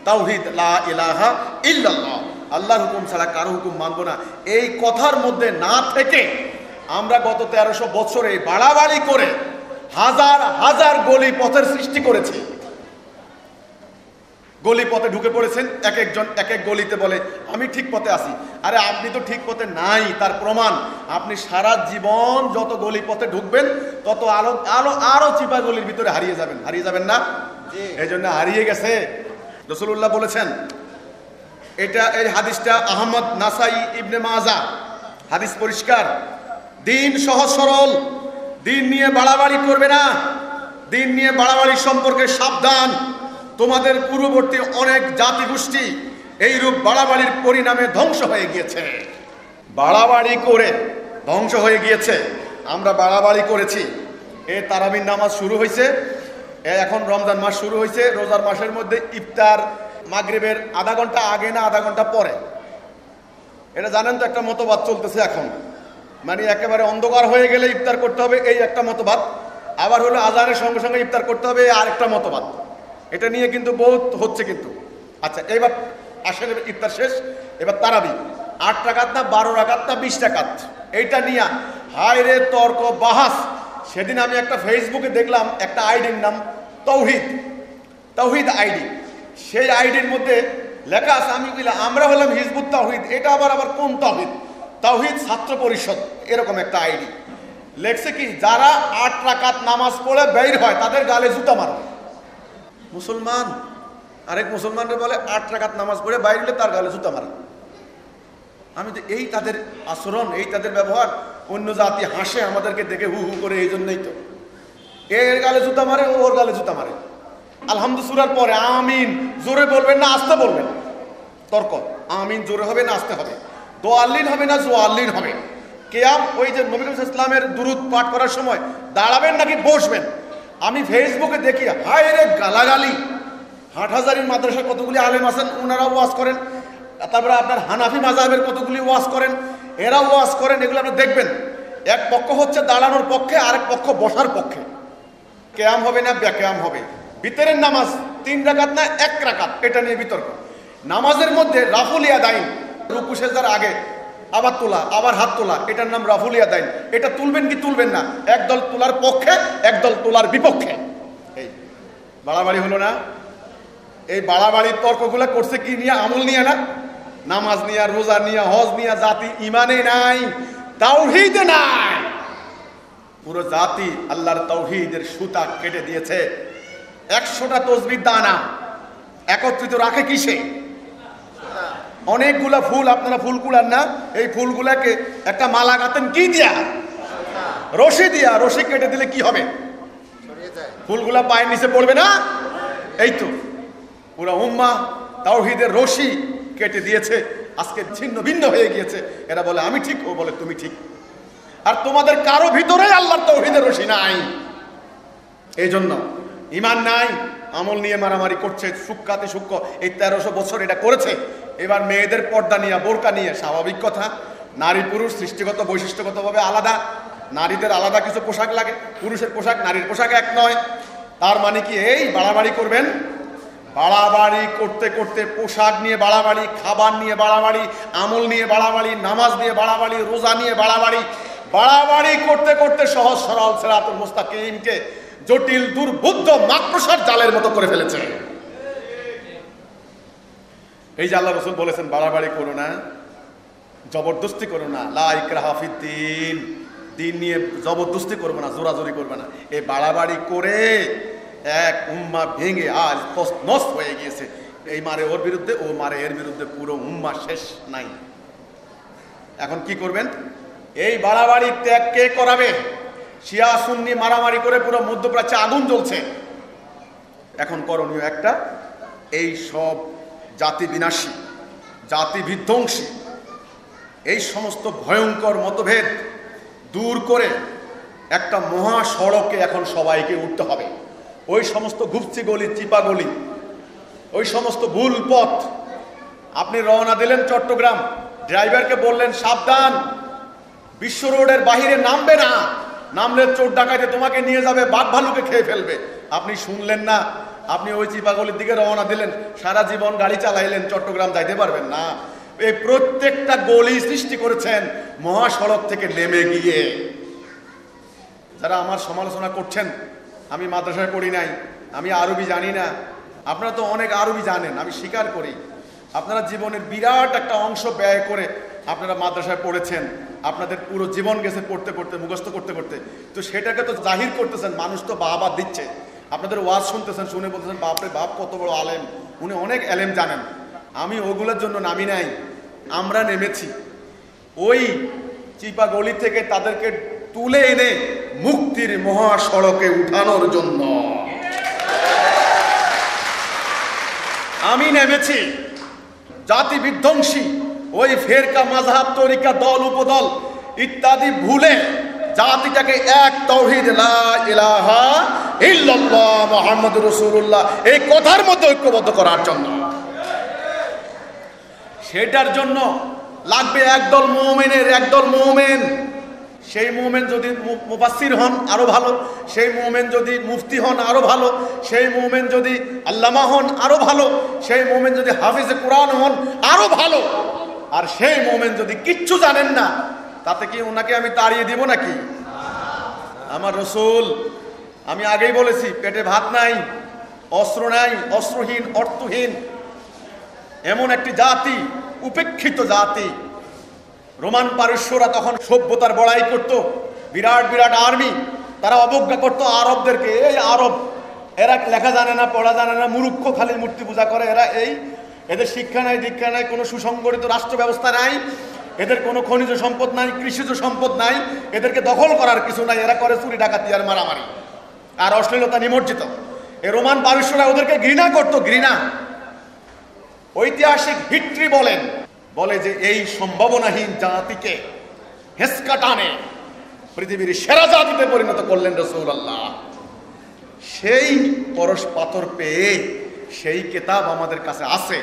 তাওহীদ, লা ইলাহা ইল্লাল্লাহ, আল্লাহর হুকুম ছাড়া কারো হুকুম মানব না, এই কথার মধ্যে না থেকে আমরা গত 1300 বছরে বাড়াবাড়ি করে হাজার হাজার গলি পথের সৃষ্টি করেছি। গলি পথে ঢুকে পড়েছেন, এক একজন এক এক গলিতে বলে আমি ঠিক পথে আছি। আরে আপনি তো ঠিক পথে নাই, তার প্রমাণ আপনি সারা জীবন যত গলি পথে ঢুকবেন তত আরো চিপা গলির ভিতরে হারিয়ে যাবেন না? এই জন্য হারিয়ে গেছে। রাসূলুল্লাহ বলেছেন, এই হাদিসটা আহমদ, নাসাই, ইবনে মাজা, হাদিস পরিষ্কার। দিন সহজ সরল, দিন নিয়ে বাড়াবাড়ি করবে না, দিন নিয়ে বাড়াবাড়ি সম্পর্কে সাবধান। তোমাদের পূর্ববর্তী অনেক জাতিগোষ্ঠী এইরূপ বাড়াবাড়ির পরিণামে ধ্বংস হয়ে গিয়েছে। বাড়াবাড়ি করে ধ্বংস হয়ে গিয়েছে। আমরা বাড়াবাড়ি করেছি। এই তারাবির নামাজ শুরু হয়েছে, এখন রমজান মাস শুরু হয়েছে। রোজার মাসের মধ্যে ইফতার মাগরিবের আধা ঘন্টা আগে না আধা ঘন্টা পরে, এটা জানেন তো একটা মতবাদ চলতেছে এখন। মানে একেবারে অন্ধকার হয়ে গেলে ইফতার করতে হবে, এই একটা মতবাদ। আবার হলো আজানের সঙ্গে সঙ্গে ইফতার করতে হবে, আর একটা মতবাদ। এটা নিয়ে কিন্তু বহুত হচ্ছে কিন্তু। আচ্ছা, এবার আসেন, ইফতার শেষ, এবার তারাবি 8 রাকাত না 12 রাকাত না 20 রাকাত, এইটা নিয়ে হায় রে তর্ক বাহাস। সেদিন আমি একটা ফেসবুকে দেখলাম, একটা আইডির নাম তাওহীদ আইডি। সেই আইডির মধ্যে লেখা আছে, আমি বললাম আমরা হলাম হিজবুত তাওহীদ, এটা আবার কোন তাওহীদ? তাওহীদ ছাত্র পরিষদ, এরকম একটা আইডি। লেখছে কি, যারা 8 রাকাত নামাজ পড়ে বের হয় তাদের গালে জুতা মারবে। মুসলমান আরেক মুসলমানরা বলে 8 রাকাত নামাজ পড়ে বাইরে হলে তার গালে জুতা মারে। আমি তো এই তাদের আচরণ, এই তাদের ব্যবহার, অন্য জাতি হাসে আমাদেরকে দেখে হু হু করে। এই জন্যই তো এর গালে জুতা মারে, ওর গালে জুতা মারে। আলহামদুলিল্লাহর পরে আমিন জোরে বলবেন না আস্তে বলবেন? তর্ক। আমিন জোরে হবে না আস্তে হবে? দোয়াল্লিন হবে না জোয়াল্লিন হবে? কেয়াম, ওই যে নবী করিম ইসলামের দুরূদ পাঠ করার সময় দাঁড়াবেন নাকি বসবেন? আমি ফেসবুকে দেখি হায় রে গালাগালি। হাটহাজারীর মাদ্রাসার কতগুলি আলেম আছেন, ওনারা ওয়াজ করেন। তারপরে আপনার হানাফি মাযহাবের কতগুলি ওয়াজ করেন, এরা ওয়াজ করেন। এগুলো আপনি দেখবেন, এক পক্ষ হচ্ছে দাঁড়ানোর পক্ষে, আরেক পক্ষ বসার পক্ষে। কেয়াম হবে না বেকেয়াম হবে, ভিতরের নামাজ 3 রাকাত না 1 রাকাত, এটা নিয়ে বিতর্ক। নামাজের মধ্যে রাফুল ইয়াদাইন, রুকু সেজদার আগে আবার তোলা, আবার হাত তোলা, এটার নাম রাফুল ইয়াদাইন। এটা তুলবেন কি তুলবেন না, একদল তোলার পক্ষে, একদল তোলার বিপক্ষে। এই বাড়াবাড়ি হলো না? এই বাড়াবাড়ির তর্কগুলো করছে কি নিয়ে? আমল নিয়ে না, নামাজ নিয়ে, রোজা নিয়ে, হজ নিয়ে। জাতি ইমানে নাই, তাওহীদে নাই। পুরো জাতি আল্লাহর তাওহীদের সুতা কেটে দিয়েছে। 100টা তসবির দানা একত্রিত রাখে কিসে? অনেকগুলা ফুল, আপনারা ফুল কুড়ান না, এই ফুলগুলাকে একটা মালা গাঁথেন কি দিয়া? রশি দিয়া। রশি কেটে দিলে কি হবে? ফুলগুলা পায়ের নিচে পড়বে না? এই তো পুরো উম্মাহ তাওহীদের রশি কেটে দিয়েছে, আজকে ছিন্ন ভিন্ন হয়ে গিয়েছে। এরা বলে আমি ঠিক, ও বলে তুমি ঠিক। আর তোমাদের কারো ভিতরে আল্লাহর তাওহীদের রশি নাই। এই জন্য ঈমান নাই, আমল নিয়ে মারামারি করছে। সুক্কাতে সূক্ষ্ম এই 1300 বছর এটা করেছে। এবার মেয়েদের পর্দা নিয়ে, বোরকা নিয়ে, স্বাভাবিক কথা। নারী পুরুষ সৃষ্টিগত বৈশিষ্ট্যগতভাবে আলাদা, নারীদের আলাদা কিছু পোশাক লাগে, পুরুষের পোশাক নারীর পোশাক এক নয়। তার মানে কি এই বাড়াবাড়ি করবেন? বাড়াবাড়ি করতে করতে পোশাক নিয়ে বাড়াবাড়ি, খাবার নিয়ে বাড়াবাড়ি, আমল নিয়ে বাড়াবাড়ি, নামাজ নিয়ে বাড়াবাড়ি, রোজা নিয়ে বাড়াবাড়ি, বাড়াবাড়ি করতে করতে সহজ সরল সিরাতুল মুস্তাকিমকে জটিল দুর্বুদ্ধ মাকড়সার জালের মতো করে ফেলেছে। এই যে আল্লাহ রাসূল বলেছেন বাড়াবাড়ি করো না, জবরদস্তি করো না, লা ইকরাহা ফিদ্দিন, দিন নিয়ে জবরদস্তি করবে না, জোরাজোরি করবে না। এই বাড়াবাড়ি করে এক উম্মাহ ভেঙে আজ তছনছ হয়ে গিয়েছে। এই মারে ওর বিরুদ্ধে, ও মারে এর বিরুদ্ধে, পুরো উম্মাহ শেষ নাই। এখন কি করবেন? এই বাড়াবাড়ি ত্যাগ কে করাবে? শিয়া সুন্নি মারামারি করে পুরো মধ্যপ্রাচ্যে আগুন জ্বলছে। এখন করণীয় একটা, এই সব জাতি বিনাশী, জাতি বিধ্বংসী, এই সমস্ত ভয়ঙ্কর মতভেদ দূর করে একটা মহাসড়কে এখন সবাইকে উঠতে হবে। ওই সমস্ত ঘুপচি গলি, চিপা গলি, ওই সমস্ত ভুল পথ। আপনি রওনা দিলেন চট্টগ্রাম, ড্রাইভারকে বললেন সাবধান, বিশ্ব রোডের বাহিরে নামবে না, নামলে চোর ডাকাইতে তোমাকে নিয়ে যাবে, বাঘ ভালুকে খেয়ে ফেলবে। আপনি শুনলেন না, আপনি ওই চিপাগলির দিকে রওনা দিলেন, সারা জীবন গাড়ি চালাইলেন, চট্টগ্রাম যাইতে পারবেন না। এই প্রত্যেকটা গলি সৃষ্টি করেছেন মহাসড়ক থেকে নেমে গিয়ে। যারা আমার সমালোচনা করছেন, আমি মাদ্রাসায় পড়ি নাই, আমি আরবি জানি না, আপনারা তো অনেক আরবি জানেন, আমি স্বীকার করি। আপনারা জীবনের বিরাট একটা অংশ ব্যয় করে আপনারা মাদ্রাসায় পড়েছেন, আপনাদের পুরো জীবন গেছে পড়তে পড়তে, মুখস্থ করতে করতে। তো সেটাকে তো জাহির করতেছেন, মানুষ তো বাবা দিচ্ছে, আপনাদের ওয়াজ শুনতেছেন, শুনে বলতেছেন বাপরে বাপ কত বড় আলেম, উনি অনেক এলেম জানেন। আমি ওগুলোর জন্য নামি নাই, আমরা নেমেছি ওই চিপা গলি থেকে তাদেরকে তুলে এনে মুক্তির মহাসড়কে উঠানোর জন্য আমি নেমেছি। জাতি বিধ্বংসী ওই ফেরকা, মাযহাব, তরিকা, দল, উপদল ইত্যাদি ভুলে জাতিটাকে এক তাওহীদ, লা ইলাহা ইল্লাল্লাহ মুহাম্মাদুর রাসূলুল্লাহ এই কথার মধ্যে ঐক্যবদ্ধ করার জন্য। সেটার জন্য লাগবে একদল মুমিনের, একদল মুমিন। সেই মুমিন যদি মুফাসসির হন আরো ভালো, সেই মুমিন যদি মুফতি হন আরো ভালো, সেই মুমিন যদি আল্লামা হন আরো ভালো, সেই মুমিন যদি হাফিজে কোরআন হন আরো ভালো। আর সেই মুমিন যদি কিচ্ছু জানেন না, তাতে কি ওনাকে আমি তাড়িয়ে দিব নাকি? আমার রাসূল, আমি আগেই বলেছি, পেটে ভাত নাই, অস্ত্র নাই, অস্ত্রহীন, অর্থহীন এমন একটি জাতি, উপেক্ষিত জাতি। রোমান পারস্যরা তখন সভ্যতার বড়াই করত, বিরাট বিরাট আর্মি, তারা অবজ্ঞা করত আরবদেরকে। এই আরব, এরা লেখা জানে না, পড়া জানে না, মূর্খ, খালি মূর্তি পূজা করে। এরা এদের শিক্ষা নাই, দীক্ষা নাই, কোনো সুসংগঠিত রাষ্ট্র ব্যবস্থা নাই, এদের কোনো খনিজ সম্পদ নাই, কৃষিজ সম্পদ নাই, এদেরকে দখল করার কিছু নাই। এরা করে চুরি ডাকাতি আর মারামারি আর অশ্লীলতা নিমজ্জিত। এই রোমান পারস্যরা ওদেরকে ঘৃণা করত, ঘৃণা। ঐতিহাসিক হিস্ট্রি বলে যে এই সম্ভাবনাহীন জাতিকে হেঁচকা টানে পৃথিবীর সেরা জাতিতে পরিণত করলেন রাসূলুল্লাহ। সেই পরশ পাথর পেয়ে সেই কিতাব আমাদের কাছে আছে,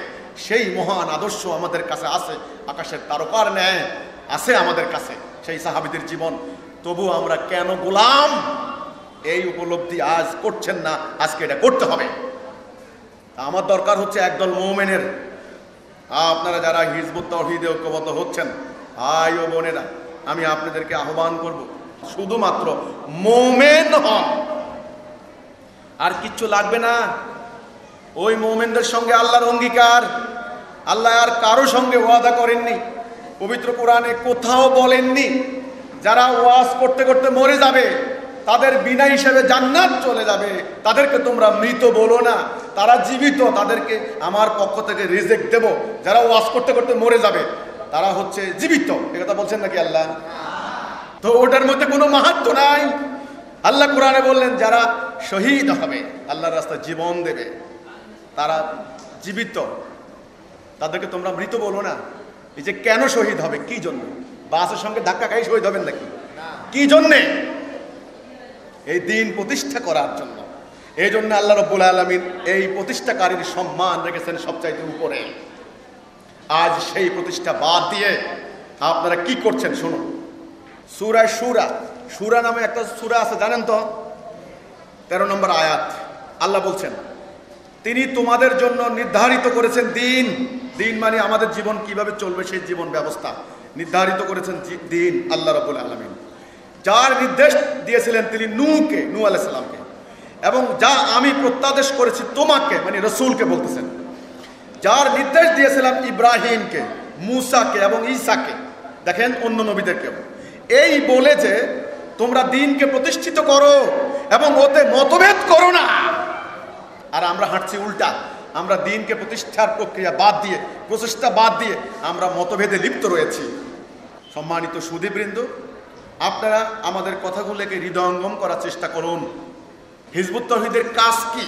সেই মহান আদর্শ আমাদের কাছে আছে, আকাশের তারকার ন্যায় আছে আমাদের কাছে সেই সাহাবীদের জীবন। তবু আমরা কেন গোলাম? এই উপলব্ধি আজ করছেন না, আজকে এটা করতে হবে। আমার দরকার হচ্ছে একদল মুমিনের, আপনারা যারা হিজবুত তাওহীদে ঐক্যবদ্ধ হচ্ছেন ভাই ও বোনেরা, আমি আপনাদেরকে আহ্বান করব শুধুমাত্র মুমিন হন, আর কিচ্ছু লাগবে না। ওই মুমিনদের সঙ্গে আল্লাহর অঙ্গীকার, আল্লাহ আর কারো সঙ্গে ওয়াদা করেননি, পবিত্র কোরআনে কোথাও বলেননি যারা ওয়াজ করতে করতে মরে যাবে তাদের বিনা হিসেবে জান্নাত চলে যাবে, তাদেরকে তোমরা মৃত বলো না, তারা জীবিত, তাদেরকে আমার পক্ষ থেকে রিজেক্ট দেব। যারা ওয়াজ করতে করতে মরে যাবে তারা হচ্ছে জীবিত, একথা বলছেন নাকি আল্লাহ? তো ওটার মধ্যে কোনো মাহাত্ম্য নাই। আল্লাহ কোরআনে বললেন যারা শহীদ হবে, আল্লাহর রাস্তায় জীবন দেবে, তারা জীবিত, তাদেরকে তোমরা মৃত বলো না। এই যে কেন শহীদ হবে, কি জন্য? বাসের সঙ্গে ধাক্কা খাই শহীদ হবেন নাকি? কি জন্যে? এই দিন প্রতিষ্ঠা করার জন্য। এই জন্য আল্লাহ রাব্বুল আলামিন এই প্রতিষ্ঠাকারীর সম্মান রেখেছেন সবচাইতে উপরে। আজ সেই প্রতিষ্ঠা বাদ দিয়ে আপনারা কি করছেন শুনুন। সূরা সূরা নামে একটা সূরা আছে, জানেন তো? 13 নম্বর আয়াত আল্লাহ বলছেন তিনি তোমাদের জন্য নির্ধারিত করেছেন দিন। দিন মানে আমাদের জীবন কিভাবে চলবে সেই জীবন ব্যবস্থা নির্ধারিত করেছেন দিন আল্লাহ রাব্বুল আলামিন। যার নির্দেশ দিয়েছিলেন তিনি নূহ আলাইহিস সালামকে, এবং যা আমি প্রত্যাদেশ করেছি তোমাকে, মানে রাসূলকে বলতেছেন, যার নির্দেশ দিয়েছিলাম ইব্রাহিমকে, মূসাকে এবং ঈসাকে, দেখেন অন্য নবীদেরকেও, এই বলে যে তোমরা দিনকে প্রতিষ্ঠিত করো এবং ওতে মতভেদ করো না। আর আমরা হাঁটছি উল্টা, আমরা দিনকে প্রতিষ্ঠার প্রক্রিয়া বাদ দিয়ে, প্রচেষ্টা বাদ দিয়ে আমরা মতভেদে লিপ্ত রয়েছি। সম্মানিত সুধীবৃন্দ, আপনারা আমাদের কথাগুলোকে হৃদয়ঙ্গম করার চেষ্টা করুন। হিজবুত তাওহীদের কাজ কি?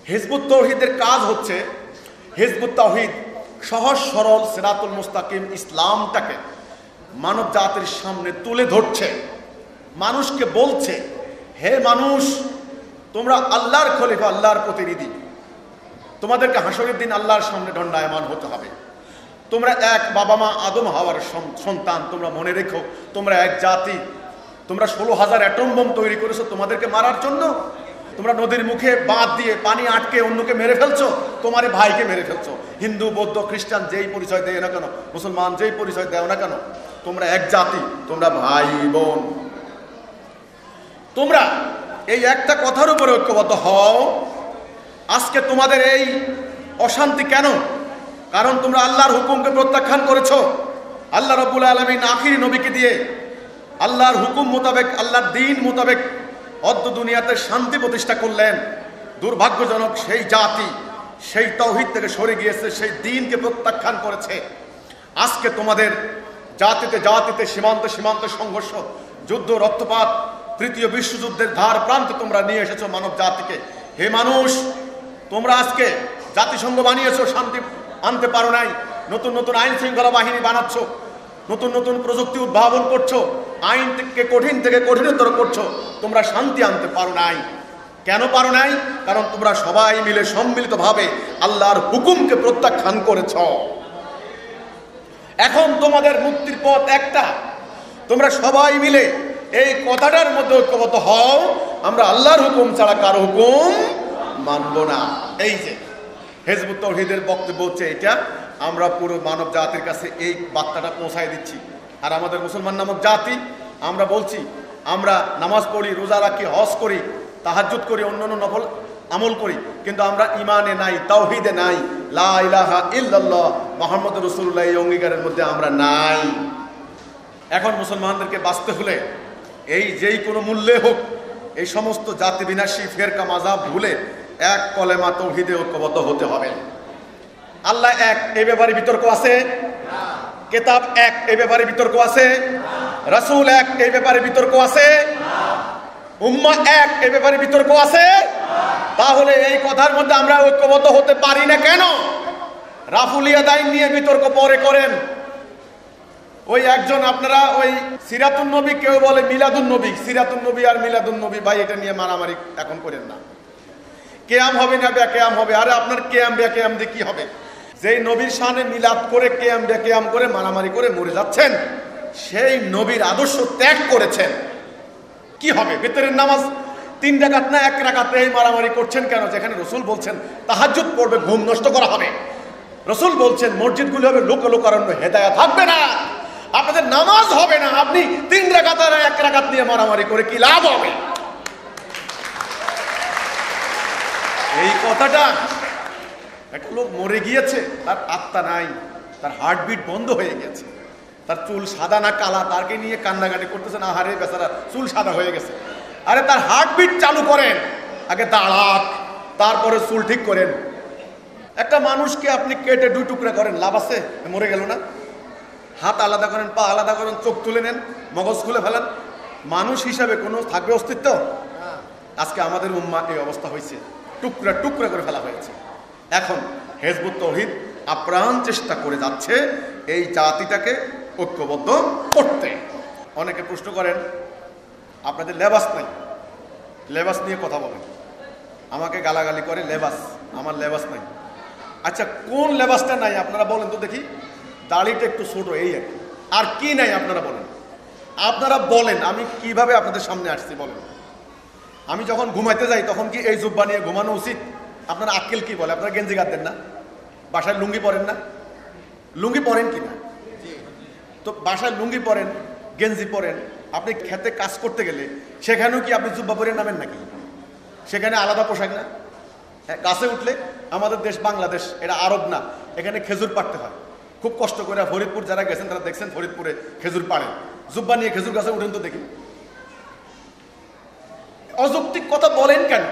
হিজবুত তাওহীদের কাজ হচ্ছে হিজবুত তাওহীদ সহজ সরল সিরাতুল মুস্তাকিম ইসলামটাকে মানব জাতির সামনে তুলে ধরছে, মানুষকে বলছে হে মানুষ, তোমরা আল্লাহর খলিফা, আল্লাহর প্রতিনিধি, তোমাদেরকে হাসরের দিন আল্লাহর সামনে দণ্ডায়মান হতে হবে। তোমরা এক বাবা মা আদম হাওয়ার সন্তান, তোমরা মনে রেখো তোমরা এক জাতি। তোমরা 16,000 অ্যাটম বোম তৈরি করেছো তোমাদেরকে মারার জন্য। তোমরা নদীর মুখে বাঁধ দিয়ে পানি আটকে অন্যকে মেরে ফেলছো, তোমার ভাইকে মেরে ফেলছো। হিন্দু বৌদ্ধ খ্রিস্টান যেই পরিচয় দেয় না কেন, মুসলমান যেই পরিচয় দেও না কেন, তোমরা এক জাতি, তোমরা ভাই বোন। তোমরা এই একটা কথার উপরে ঐক্যবদ্ধ হও। আজকে তোমাদের এই অশান্তি কেন? কারণ তোমরা আল্লাহর হুকুমকে প্রত্যাখ্যান করেছো। আল্লাহ রাব্বুল আলামিন আখিরি নবীকে দিয়ে আল্লাহর হুকুম মোতাবেক, আল্লাহর দিন মোতাবেক অদ্য দুনিয়াতে শান্তি প্রতিষ্ঠা করলেন। দুর্ভাগ্যজনক সেই জাতি সেই তাওহীদ থেকে সরে গিয়েছে, সেই দিনকে প্রত্যাখ্যান করেছে। আজকে তোমাদের জাতিতে জাতিতে, সীমান্তে সীমান্তে সংঘর্ষ, যুদ্ধ, রক্তপাত, তৃতীয় বিশ্বযুদ্ধের ধার প্রান্তে তোমরা নিয়ে এসেছো মানব জাতিকে। হে মানুষ, তোমরা আজকে জাতিসংঘ বানিয়েছো, শান্তি আনতে পারো নাই। নতুন নতুন আইন শৃঙ্খলা বাহিনী বানাচ্ছ, নতুন নতুন প্রযুক্তি উদ্ভাবন করছো, আইন থেকে কঠিন থেকে কঠিনতর করছো, তোমরা শান্তি আনতে পারো নাই। কেন পারো নাই? কারণ তোমরা সবাই মিলে সম্মিলিতভাবে আল্লাহর হুকুমকে প্রত্যাখ্যান করেছ। এখন তোমাদের মুক্তির পথ একটা, তোমরা সবাই মিলে এই কথাটার মধ্যে ঐক্যবদ্ধ হও, আমরা আল্লাহর হুকুম ছাড়া কারো হুকুম মানব না। এই যে হিজবুত তাওহীদের বক্তব্য হচ্ছে এটা, আমরা পুরো মানব জাতির কাছে এই বার্তাটা পৌঁছায় দিচ্ছি। আর আমাদের মুসলমান নামক জাতি, আমরা বলছি আমরা নামাজ পড়ি, রোজা রাখি, হজ করি, তাহাজ্জুদ করি, অন্যান্য নফল আমল করি, কিন্তু আমরা ইমানে নাই, তাওহীদে নাই, লা ইলাহা ইল্লাল্লাহ মুহাম্মদুর রাসূলুল্লাহ এই অঙ্গীকারের মধ্যে আমরা নাই। এখন মুসলমানদেরকে বাঁচতে হলে এই যেই কোনো মূল্যে হোক এই সমস্ত জাতি বিনাশী ফেরকা মাযহাব ভুলে এক কলেমা তাওহীদে ঐক্যবদ্ধ হতে হবে। আল্লাহ এক, এই ব্যাপারে বিতর্ক আছে? কিতাব এক, এই ব্যাপারে বিতর্ক আছে? রাসূল এক, এই ব্যাপারে বিতর্ক আছে? উম্মাহ এক, এই ব্যাপারে বিতর্ক আছে? তাহলে এই কথার মধ্যে আমরা ঐক্যবদ্ধ হতে পারি না কেন? রাফুলিয়া দাইন নিয়ে বিতর্ক পরে করেন। ওই একজন, আপনারা ওই সিরাতুন নবী, কেউ বলে মিলাদুন নবী, সিরাতুন নবী আর মিলাদুন নবী, ভাই এটা নিয়ে মারামারি এখন করেন না। কেয়াম হবে না বেকেয়াম হবে, আরে আপনার কেয়াম বেকেয়াম দিয়ে কি হবে? যেই নবীর শানে মিলাদ করে কেয়াম বেকেয়াম করে মারামারি করে মরে যাচ্ছেন, সেই নবীর আদর্শ ত্যাগ করেছেন, কি হবে? বেতরের নামাজ 3 রাকাত না 1 রাকাতে এই মারামারি করছেন কেন? যেখানে রাসূল বলছেন তাহাজ্জুদ পড়বে, ঘুম নষ্ট করা হবে। রাসূল বলছেন মসজিদগুলো হবে লোকারণ্য, হেদায়েত থাকবে না, আপনাদের নামাজ হবে না। আপনি 3 রাকাত আর 1 রাকাত নিয়ে মারামারি করে কি লাভ হবে? এই কথাটা, একটা লোক মরে গিয়েছে, তার আত্মা নাই, তার হার্টবিট বন্ধ হয়ে গেছে, তার চুল সাদা না কালা, তাকে নিয়ে কান্নাকাটি করতেছেন, আহারে বেচারা চুল সাদা হয়ে গেছে। আরে তার হার্টবিট চালু করেন, আগে দাঁড়াক, তারপরে চুল ঠিক করেন। একটা মানুষকে আপনি কেটে 2 টুকরা করেন, লাভ আছে? মরে গেল না? হাত আলাদা করেন, পা আলাদা করেন, চোখ তুলে নেন, মগজ খুলে ফেলেন, মানুষ হিসাবে কোনো থাকবে অস্তিত্ব? আজকে আমাদের উম্মাহ এই অবস্থা হয়েছে, টুকরা টুকরা করে ফেলা হয়েছে। এখন হিজবুত তাওহীদ আপ্রাণ চেষ্টা করে যাচ্ছে এই জাতিটাকে ঐক্যবদ্ধ করতে। অনেকে প্রশ্ন করেন আপনাদের লেবাস নাই, লেবাস নিয়ে কথা বলেন, আমাকে গালাগালি করে লেবাস, আমার লেবাস নাই। আচ্ছা কোন লেবাসটা নাই আপনারা বলেন তো দেখি? দাড়িটা একটু ছোট, এই আর কি নাই আপনারা বলেন? আপনারা বলেন, আমি কিভাবে আপনাদের সামনে আসছি বলেন? আমি যখন ঘুমাইতে যাই তখন কি এই জুব্বা নিয়ে ঘুমানো উচিত? আপনারা আক্কেল কি বলে? আপনারা গেঞ্জি গাদ দেন না? বাসায় লুঙ্গি পরেন না? লুঙ্গি পরেন কি না? তো বাসায় লুঙ্গি পরেন, গেঞ্জি পরেন, আপনি খেতে কাজ করতে গেলে সেখানেও কি আপনি জুব্বা পরে নামেন নাকি? সেখানে আলাদা পোশাক না? হ্যাঁ, গাছে উঠলে, আমাদের দেশ বাংলাদেশ, এটা আরব না, এখানে খেজুর পাড়তে হয় খুব কষ্ট করে। ফরিদপুর যারা গেছেন তারা দেখছেন ফরিদপুরে খেজুর পাড়ে, জুব্বা নিয়ে খেজুর গাছে উঠেন তো দেখি। অযৌক্তিক কথা বলেন কেন?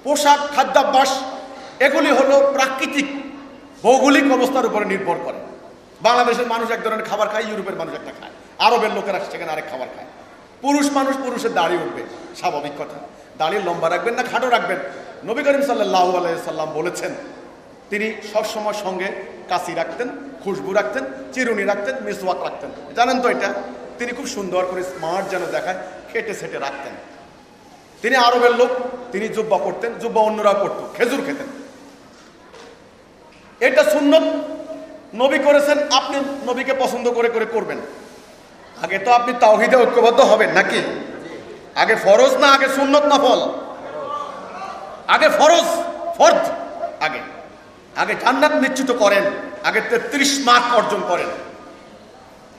পোশাক, খাদ্যাভ্যাস এগুলি হলো প্রাকৃতিক ভৌগোলিক অবস্থার উপরে নির্ভর করে। বাংলাদেশের মানুষ এক ধরনের খাবার খায়, ইউরোপের মানুষ একটা খায়, আরবের লোকেরা সেখানে আরেক খাবার খায়। পুরুষ মানুষ, পুরুষের দাড়ি উঠবে, স্বাভাবিক কথা। দাড়ি লম্বা রাখবেন না খাটো রাখবেন? নবী করিম সাল্লাল্লাহু আলাইহি সাল্লাম বলেছেন, তিনি সবসময় সঙ্গে কাঁচি রাখতেন, খুশবু রাখতেন, চিরুনি রাখতেন, মিসওয়াক রাখতেন। জানেন তো এটা? তিনি খুব সুন্দর করে স্মার্ট যেন দেখায় কেটে সেটে রাখতেন। তিনি আরবের লোক, তিনি জুব্বা পড়তেন, জুব্বা অন্যরা পড়তো, খেজুর খেতেন। এটা সুন্নত, নবী করেছেন, আপনি নবীকে পছন্দ করে করে করবেন। আগে তো আপনি তাওহীদে ঐক্যবদ্ধ হবেন নাকি? আগে ফরজ না আগে সুন্নত নফল? আগে ফরজ, ফরজ আগে, আগে জান্নাত নিশ্চিত করেন, আগে 33 মার্ক অর্জন করেন,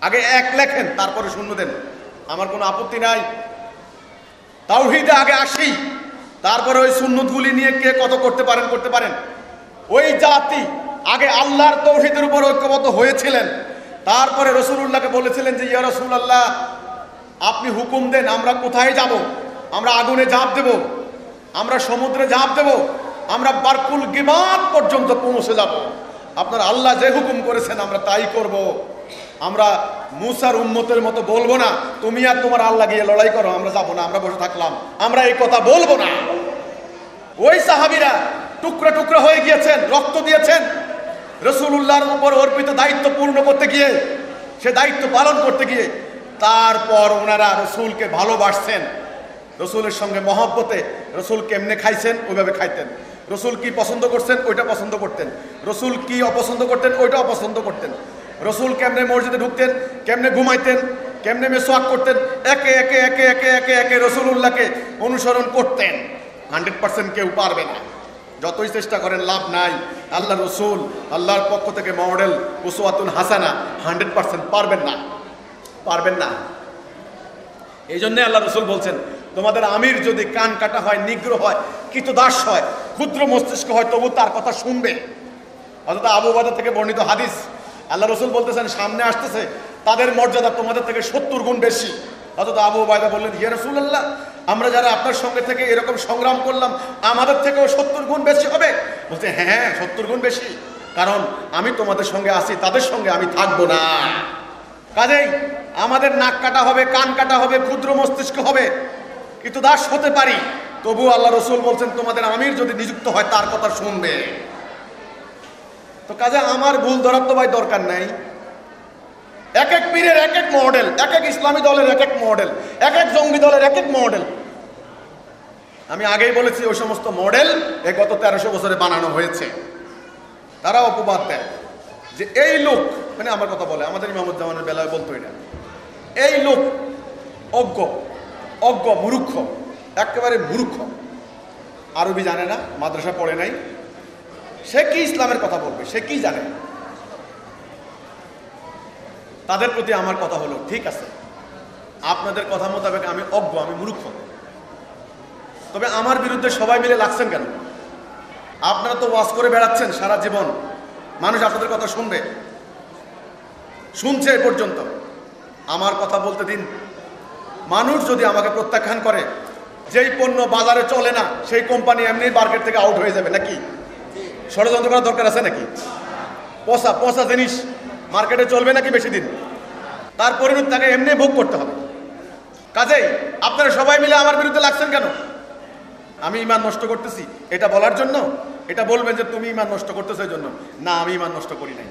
আগে 1 লেখেন, তারপরে শূন্য দেন, আমার কোনো আপত্তি নাই। তাওহীদে আগে আসি, তারপরে ওই সুন্নতগুলি নিয়ে কে কত করতে পারেন করতে পারেন। ওই জাতি আগে আল্লাহর তাওহীদের উপর ঐক্যবদ্ধ হয়েছিলেন, তারপরে রাসূলুল্লাহকে বলেছিলেন যে ইয়া রাসূলুল্লাহ আপনি হুকুম দেন, আমরা কোথায় যাব? আমরা আগুনে ঝাঁপ দেব, আমরা সমুদ্রে ঝাঁপ দেব, আমরা বারকুল গিমাত পর্যন্ত পৌঁছে যাব, আপনার আল্লাহ যে হুকুম করেছেন আমরা তাই করব। আমরা মুসার উম্মতের মতো বলবো না তুমি আর তোমার আল্লাহ গিয়ে লড়াই করো, আমরা যাবো না, আমরা বসে থাকলাম, আমরা এই কথা বলবো না। ওই সাহাবীরা টুকরা টুকরা হয়ে গিয়েছেন, রক্ত দিয়েছেন রাসূলুল্লাহর উপর অর্পিত দায়িত্ব পূর্ণ করতে গিয়ে, সে দায়িত্ব পালন করতে গিয়ে। তারপর ওনারা রসুলকে ভালোবাসছেন, রসুলের সঙ্গে মহব্বতে, রসুল কেমনে খাইছেন ওইভাবে খাইতেন, রসুল কি পছন্দ করছেন ওইটা পছন্দ করতেন, রসুল কি অপছন্দ করতেন ওইটা অপছন্দ করতেন, রসুল কেমনে মসজিদে ঢুকতেন, কেমনে ঘুমাইতেন, কেমনে মেসওয়াক করতেন, একে একে একে একে একে একে রসুলুল্লাহকে অনুসরণ করতেন। 100% কেউ পারবে না, যতই চেষ্টা করেন লাভ নাই। আল্লাহ রসুল, আল্লাহর পক্ষ থেকে মডেল উসওয়াতুন হাসানা, 100% পারবেন না, পারবেন না। এই জন্যে আল্লাহ রসুল বলছেন তোমাদের আমির যদি কান কাটা হয়, নিগ্র হয়, কৃতদাস হয়, ক্ষুদ্র মস্তিষ্ক হয়, তবু তার কথা শুনবে। অর্থাৎ আবু উবাদা থেকে বর্ণিত হাদিস, আল্লাহ রসুল বলতেছেন সামনে আসতেছে তাদের মর্যাদা তোমাদের থেকে 70 গুণ বেশি। অর্থাৎ আবু উবাদা বললেন ইয়া রাসূলুল্লাহ আমরা যারা আপনার সঙ্গে থেকে এরকম সংগ্রাম করলাম আমাদের থেকেও 70 গুণ বেশি হবে? বলতে হ্যাঁ 70 গুণ বেশি, কারণ আমি তোমাদের সঙ্গে আছি, তাদের সঙ্গে আমি থাকবো না। কাজেই আমাদের নাক কাটা হবে, কান কাটা হবে, ক্ষুদ্র মস্তিষ্ক হবে, কিন্তু দাস হতে পারি, তবু আল্লাহ রসুল বলছেন তোমাদের আমির যদি নিযুক্ত হয় তার কথা শুনবে। তো কাজে আমার ভুল ধরার তো ভাই দরকার নাই। এক এক পীরের এক এক মডেল, এক এক ইসলামী দলের এক এক মডেল, এক এক জঙ্গি দলের এক এক মডেল। আমি আগেই বলেছি ওই সমস্ত মডেল গত 1300 বছরে বানানো হয়েছে। তারা অপবাদ দেয় যে এই লোক, মানে আমার কথা বলে, আমাদের ইমামুজ্জামানের বেলায় বলতো এটা, এই লোক অজ্ঞ, অজ্ঞ মূর্খ, একেবারে মূর্খ, আরবি জানে না, মাদ্রাসা পড়ে নাই, সে কি ইসলামের কথা বলবে, সে কি জানে? তাদের প্রতি আমার কথা হলো, ঠিক আছে, আপনাদের কথা মোতাবেক আমি অজ্ঞ, আমি মূর্খ, তবে আমার বিরুদ্ধে সবাই মিলে লাগছেন কেন? আপনারা তো ওয়াজ করে বেড়াচ্ছেন সারা জীবন, মানুষ আপনাদের কথা শুনবে, শুনছে এ পর্যন্ত। আমার কথা বলতে দিন। মানুষ যদি আমাকে প্রত্যাখ্যান করে, যেই পণ্য বাজারে চলে না সেই কোম্পানি এমনি মার্কেট থেকে আউট হয়ে যাবে, নাকি ষড়যন্ত্র করার দরকার আছে নাকি? পচা পচা জিনিস মার্কেটে চলবে নাকি বেশি দিন? তার পরিণতি তাকে এমনি ভোগ করতে হবে। কাজেই আপনারা সবাই মিলে আমার বিরুদ্ধে লাগছেন কেন? আমি ঈমান নষ্ট করতেছি এটা বলার জন্য? এটা বলবেন যে তুমি ঈমান নষ্ট করতেছো এই জন্য? না, আমি ঈমান নষ্ট করি নাই,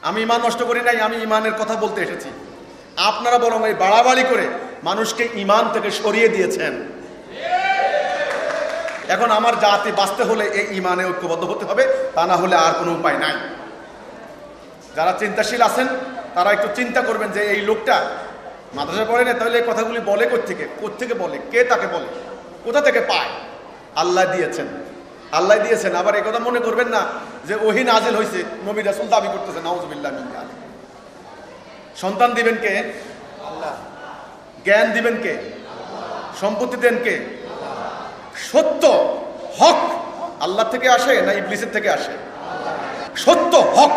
আমি ঈমান নষ্ট করি নাই, আমি ঈমানের কথা বলতে এসেছি। আপনারা বরং এই বাড়াবাড়ি করে মানুষকে ঈমান থেকে সরিয়ে দিয়েছেন। এখন আমার জাতি বাঁচতে হলে এই ঈমানে ঐক্যবদ্ধ হতে হবে, তা না হলে আর কোনো উপায় নাই। যারা চিন্তাশীল আছেন তারা একটু চিন্তা করবেন যে এই লোকটা মাদ্রাসা পড়ে না, তাহলে এই কথাগুলি বলে কোত্থেকে বলে, কে তাকে বলে, কোথা থেকে পায়? আল্লাহ দিয়েছেন, আল্লাহ দিয়েছেন। আবার এই কথা মনে করবেন না যে ওহী নাজিল হয়েছে, নবী রাসূল দাবি করতেছে, নাউযুবিল্লাহ মিন যালিক। সন্তান দিবেন কে? আল্লাহ। জ্ঞান দিবেন কে? সম্পত্তি দেন কে? সত্য হক আল্লাহ থেকে আসে না ইবলিসের থেকে আসে? সত্য হক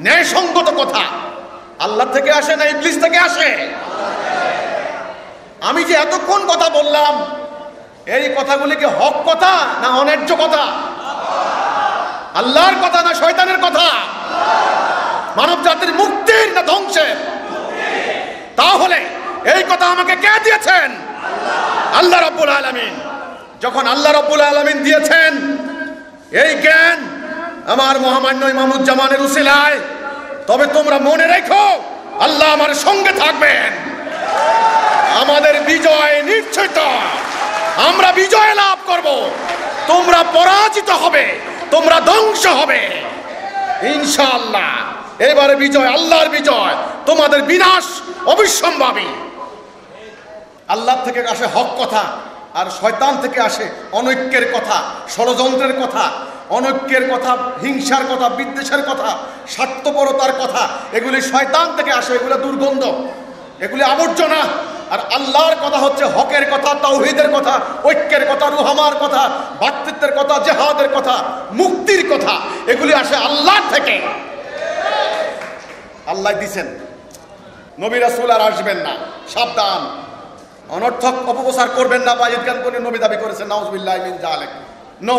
ন্যায়সঙ্গত কথা আল্লাহ থেকে আসে না ইবলিস থেকে আসে? আমি যে এতক্ষণ কথা বললাম, এই কথাগুলি কি হক কথা না অন্যায্য কথা? আল্লাহর কথা না শয়তানের কথা? মানব জাতির মুক্তির না ধ্বংসের? তাহলে এই কথা আমাকে কে দিয়েছেন? আল্লাহ রাব্বুল আলামিন। যখন আল্লাহ রাব্বুল আলামিন দিয়েছেন এই জ্ঞান আমার মহামান্য ইমামুজ্জামানের উসিলায়, তবে তোমরা মনে রেখো আল্লাহ আমার সঙ্গে থাকবেন। আমাদের বিজয় নিশ্চিত, আমরা বিজয় লাভ করব, তোমরা পরাজিত হবে, তোমরা ধ্বংস হবে ইনশাআল্লাহ। এবারে বিজয় আল্লাহর বিজয়, তোমাদের বিনাশ অবিসম্ভাবী। আল্লাহ থেকে আসে হক কথা, আর শয়তান থেকে আসে অনৈক্যের কথা, ষড়যন্ত্রের কথা, অনৈক্যের কথা, হিংসার কথা, বিদ্বেষের কথা, স্বার্থপরতার কথা। এগুলি শয়তান থেকে আসে, এগুলো দুর্গন্ধ, এগুলি আবর্জনা। আর আল্লাহর কথা হচ্ছে হকের কথা, তাওহীদের কথা, ঐক্যের কথা, রুহামার কথা, ভ্রাতৃত্বের কথা, জিহাদের কথা, মুক্তির কথা। এগুলি আসে আল্লাহ থেকে। আল্লাহ দিছেন, নবী রাসূল আর আসবেন না, সাবধান। অনর্থক অপপ্রচার করবেন না। বাজিদ খান কোন নবী দাবি করেছেন, নাউযুবিল্লাহি মিন যালিক। নো,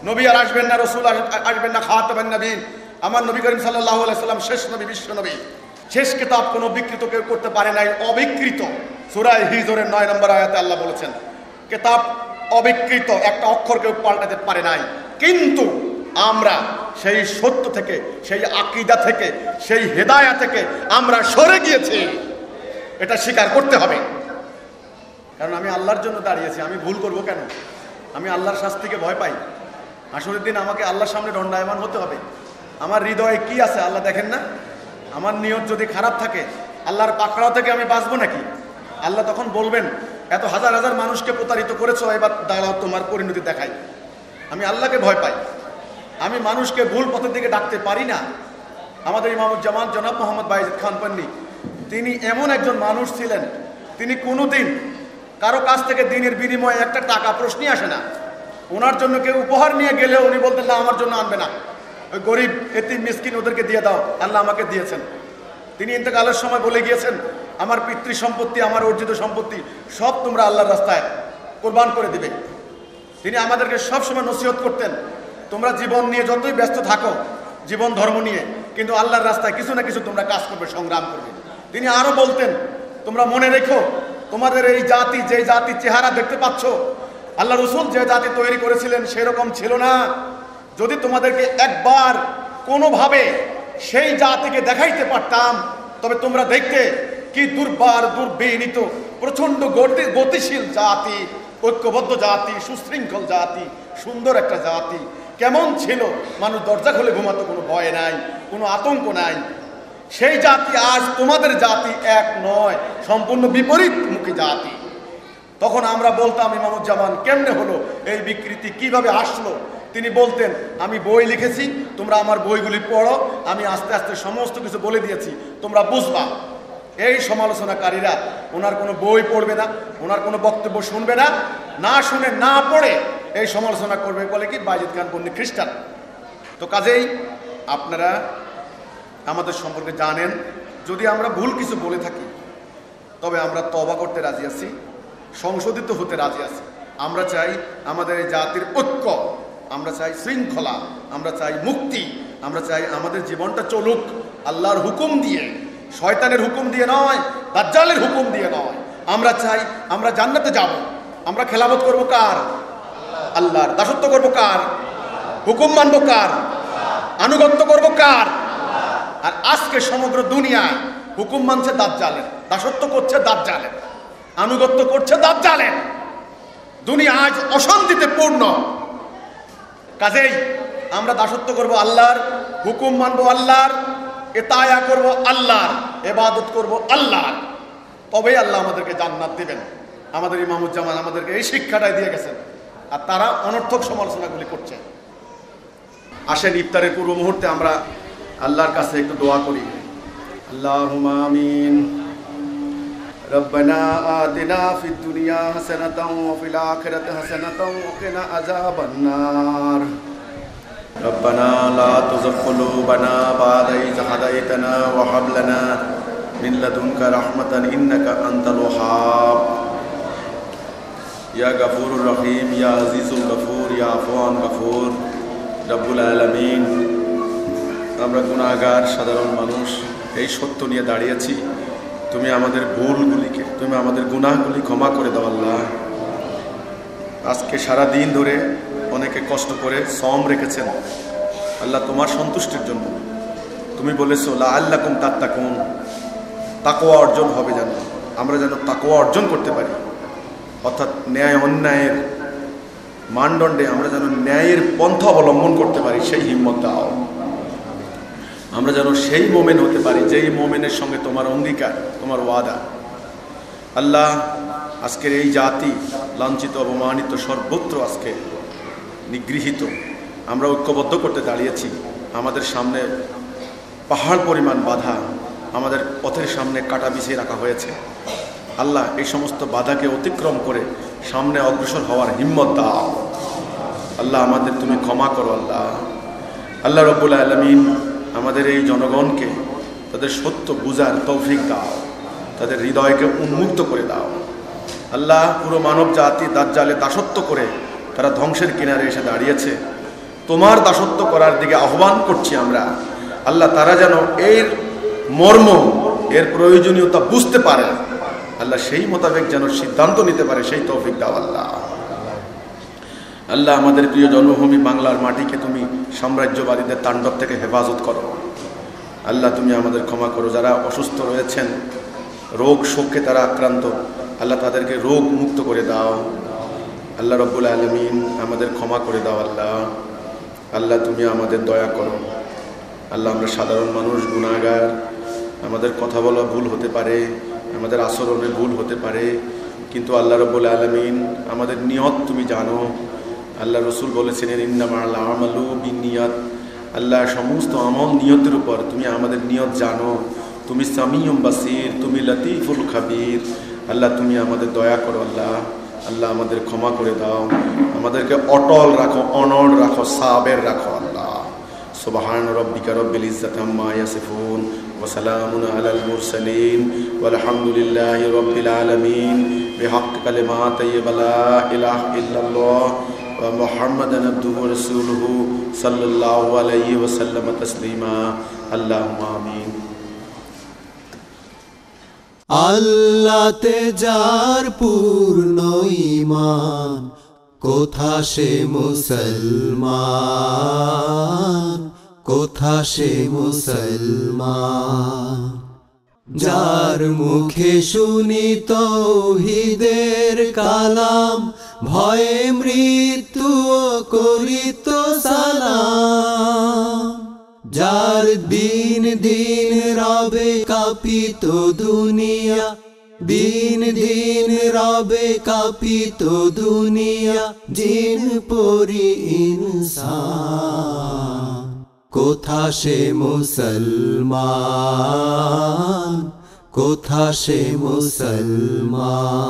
নবী আর আসবেন না, রাসূল আসবেন না, খাতামুন নবীন। আমার নবী করিম সাল্লাল্লাহু আলাইহি সাল্লাম শেষ নবী, বিশ্ব নবী। শেষ কিতাব কোনো বিকৃত কেউ করতে পারে নাই, অবিকৃত। সূরা হিজরের 9 নম্বর আয়াতে আল্লাহ বলেছেন কিতাব অবিকৃত, একটা অক্ষর কেউ পাল্টাতে পারে নাই। কিন্তু আমরা সেই সত্য থেকে, সেই আকীদা থেকে, সেই হেদায়া থেকে আমরা সরে গিয়েছি, এটা স্বীকার করতে হবে। কারণ আমি আল্লাহর জন্য দাঁড়িয়েছি, আমি ভুল করব কেন? আমি আল্লাহর শাস্তিকে ভয় পাই। আসরের দিন আমাকে আল্লাহর সামনে দণ্ডায়মান হতে হবে। আমার হৃদয়ে কি আছে আল্লাহ দেখেন না? আমার নিয়ত যদি খারাপ থাকে, আল্লাহর পাকড়াও থেকে আমি বাঁচবো নাকি? আল্লাহ তখন বলবেন, এত হাজার হাজার মানুষকে প্রতারিত করেছো, এবার দাঁড়াও তোমার পরিণতি দেখাই। আমি আল্লাহকে ভয় পাই, আমি মানুষকে ভুল পথের দিকে ডাকতে পারি না। আমাদের ইমামুজ্জামান জনাব মোহাম্মদ বায়েজিদ খান পান্নী, তিনি এমন একজন মানুষ ছিলেন, তিনি কোনোদিন কারো কাছ থেকে দিনের বিনিময়ে একটা টাকা প্রশ্নই আসে না। ওনার জন্য কেউ উপহার নিয়ে গেলেও উনি বলতেন, না আমার জন্য আনবে না, ওই গরিব এতিম মিসকিন ওদেরকে দিয়ে দাও, আল্লাহ আমাকে দিয়েছেন। তিনি ইন্তেকালের সময় বলে গিয়েছেন, আমার পিতৃ সম্পত্তি, আমার অর্জিত সম্পত্তি সব তোমরা আল্লাহর রাস্তায় কোরবান করে দিবে। তিনি আমাদেরকে সবসময় নসিহত করতেন, তোমরা জীবন নিয়ে যতই ব্যস্ত থাকো, জীবন ধর্ম নিয়ে, কিন্তু আল্লাহর রাস্তায় কিছু না কিছু তোমরা কাজ করবে, সংগ্রাম করবে। তিনি আরো বলতেন, তোমরা মনে রেখো তোমাদের এই জাতি, যে জাতির চেহারা দেখতে পাচ্ছ, আল্লাহ রসুল যে জাতি তৈরি করেছিলেন সেরকম ছিল না। যদি তোমাদেরকে একবার কোনোভাবে সেই জাতিকে দেখাইতে পারতাম, তবে তোমরা দেখতে কি দুর্বার, দুর্বিনীত, প্রচন্ড গতিশীল জাতি, ঐক্যবদ্ধ জাতি, সুশৃঙ্খল জাতি, সুন্দর একটা জাতি কেমন ছিল। মানুষ দরজা খুলে ঘুমাতো, কোনো ভয় নাই, কোনো আতঙ্ক নাই। সেই জাতি আজ তোমাদের জাতি এক নয়, সম্পূর্ণ বিপরীতমুখী জাতি। তখন আমরা বলতাম ইমামুজ্জামান কেমনে হলো, এই বিকৃতি কিভাবে আসলো? তিনি বলতেন, আমি বই লিখেছি, তোমরা আমার বইগুলি পড়ো, আমি আস্তে আস্তে সমস্ত কিছু বলে দিয়েছি, তোমরা বুঝবা। এই সমালোচনাকারীরা ওনার কোনো বই পড়বে না, ওনার কোনো বক্তব্য শুনবে না, না শুনে না পড়ে এই সমালোচনা করবে, বলে কি বায়েজিদ খান বন্নি খ্রিস্টান। তো কাজেই আপনারা আমাদের সম্পর্কে জানেন, যদি আমরা ভুল কিছু বলে থাকি তবে আমরা তওবা করতে রাজি আছি, সংশোধিত হতে রাজি আছি। আমরা চাই আমাদের এই জাতির ঐক্য, আমরা চাই শৃঙ্খলা, আমরা চাই মুক্তি, আমরা চাই আমাদের জীবনটা চলুক আল্লাহর হুকুম দিয়ে, শয়তানের হুকুম দিয়ে নয়, দাজ্জালের হুকুম দিয়ে নয়। আমরা চাই আমরা জান্নাতে যাব। আমরা খেলাফত করব কার? আল্লাহর। দাসত্ব করব কার? হুকুম মানব কার? আনুগত্য করব কার? আর আজকে সমগ্র দুনিয়ায় হুকুম মানছে দাজ্জালের, দাসত্ব করছে দাজ্জালের, আনুগত্য করছে দাজ্জালের। দুনিয়া আজ অশান্তিতে পূর্ণ। কাজেই আমরা দাসত্ব করব আল্লাহর, হুকুম মানব আল্লাহর, ইতায়া করব আল্লাহর, ইবাদত করব আল্লাহর। তবেই আল্লাহ আমাদেরকে জান্নাত দিবেন। আমাদের ইমামুজ্জামান আমাদেরকে এই শিক্ষাটাই দিয়ে গেছেন, আর তারা অনর্থক সমালোচনাগুলি করছে। আসেন ইফতারের পূর্ব মুহূর্তে আমরা আল্লাহর কাছে একটু দোয়া করি। আল্লাহুম্মা আমিন। রব্বানা আতিনা ফিদ দুনিয়া হাসানাতাও ওয়া ফিল আখিরাতি হাসানাতাও ওয়া কিনা আযাবান নার। রব্বানা লা তুযিগ কুলুবানা বা'দা ইয হাদাইতানা ওয়া হাব লানা মিন লাদুনকা রাহমাতান ইন্নাকা আনতাল ওয়াহ্হাব। ইয়া গফুরুর রহিম, ইয়া আজিজুল গফুর, ইয়া আফওয়ান গফুর রব্বুল আলামিন। আমরা গুনাহগার সাধারণ মানুষ, এই সত্য নিয়ে দাঁড়িয়েছি, তুমি আমাদের ভুলগুলিকে, তুমি আমাদের গুনাহগুলি ক্ষমা করে দাও আল্লাহ। আজকে সারা দিন ধরে অনেকে কষ্ট করে সওম রেখেছেন আল্লাহ তোমার সন্তুষ্টির জন্য। তুমি বলেছো লাআল্লাকুম তাত্তাকুন, তাকওয়া অর্জন হবে, যেন আমরা যেন তাকওয়া অর্জন করতে পারি, অর্থাৎ ন্যায় অন্যায়ের মানদণ্ডে আমরা যেন ন্যায়ের পন্থা অবলম্বন করতে পারি, সেই হিম্মত দাও। আমরা যেন সেই মোমেন হতে পারি যেই মোমেনের সঙ্গে তোমার অঙ্গীকার, তোমার ওয়াদা। আল্লাহ, আজকের এই জাতি লাঞ্ছিত, অপমানিত, সর্বত্র আজকে নিগৃহীত, আমরা ঐক্যবদ্ধ করতে দাঁড়িয়েছি। আমাদের সামনে পাহাড় পরিমাণ বাধা, আমাদের পথের সামনে কাটা বিছিয়ে রাখা হয়েছে। আল্লাহ, এই সমস্ত বাধাকে অতিক্রম করে সামনে অগ্রসর হওয়ার হিম্মত দাও। আল্লাহ, আমাদের তুমি ক্ষমা করো আল্লাহ। আল্লাহ রব্বুল আলামিন আমাদের এই জনগণকে তাদের সত্য বুঝার তৌফিক দাও, তাদের হৃদয়কে উন্মুক্ত করে দাও। আল্লাহ, পুরো মানব জাতি দাজ্জালে দাসত্ব করে তারা ধ্বংসের কিনারে এসে দাঁড়িয়েছে, তোমার দাসত্ব করার দিকে আহ্বান করছি আমরা। আল্লাহ, তারা যেন এর মর্ম, এর প্রয়োজনীয়তা বুঝতে পারে, আল্লাহ সেই মোতাবেক যেন সিদ্ধান্ত নিতে পারে, সেই তৌফিক দাও আল্লাহ। আল্লাহ, আমাদের প্রিয় জন্মভূমি বাংলার মাটিকে তুমি সাম্রাজ্যবাদীদের তাণ্ডব থেকে হেফাজত করো। আল্লাহ, তুমি আমাদের ক্ষমা করো। যারা অসুস্থ রয়েছেন, রোগ শোকে তারা আক্রান্ত, আল্লাহ তাদেরকে রোগ মুক্ত করে দাও। আল্লাহ রব্বুল আলামিন আমাদের ক্ষমা করে দাও আল্লাহ। আল্লাহ, তুমি আমাদের দয়া করো। আল্লাহ, আমরা সাধারণ মানুষ, গুনাহগার, আমাদের কথা বলা ভুল হতে পারে, আমাদের আচরণে ভুল হতে পারে, কিন্তু আল্লাহ রব্বুল আলামিন আমাদের নিয়ত তুমি জানো। আল্লাহ রসুল বলেছিলেন ইন্নামাল আমালু বিন্নিয়াত। আল্লাহ, সমস্ত আমল নিয়তের উপর, তুমি আমাদের নিয়ত জানো, তুমি সামিউম বাসির, তুমি লতিফুল খাবির। আল্লাহ, তুমি আমাদের দয়া করো আল্লাহ। আল্লাহ, আমাদের ক্ষমা করে দাও, আমাদেরকে অটল রাখো, অনড় রাখো, সাবের রাখো আল্লাহ। সুবহান রাব্বিকা রাব্বিল ইজ্জাতি আম্মা ইয়াসিফুন ওয়া সালামুন আলাল মুরসালিন ওয়ালহামদুলিল্লাহি রাব্বিল আলামিন বিহাক্কি কালিমাতি লা ইলাহা ইল্লাল্লাহ ওয়া মুহাম্মাদান আবদুহু ওয়া রাসূলুহু সাল্লাল্লাহু আলাইহি ওয়া সাল্লাম তাসলিমা। আল্লাহুম্মা আমিন। আল্লাহতে যার পূর্ণ ঈমান, কোথা সে মুসলমান, কোথা সে মুসলমান। যার মুখে শুনি তাওহীদের কালাম, ভয়ে মৃত্যু করিত সালাম। যার দিন দিন রবে কাঁপিত দুনিয়া, দিন দিন রবে কাঁপিত দুনিয়া, জিন পরি ইনসান। কোথা সে মুসলমান, কোথা সে মুসলমান।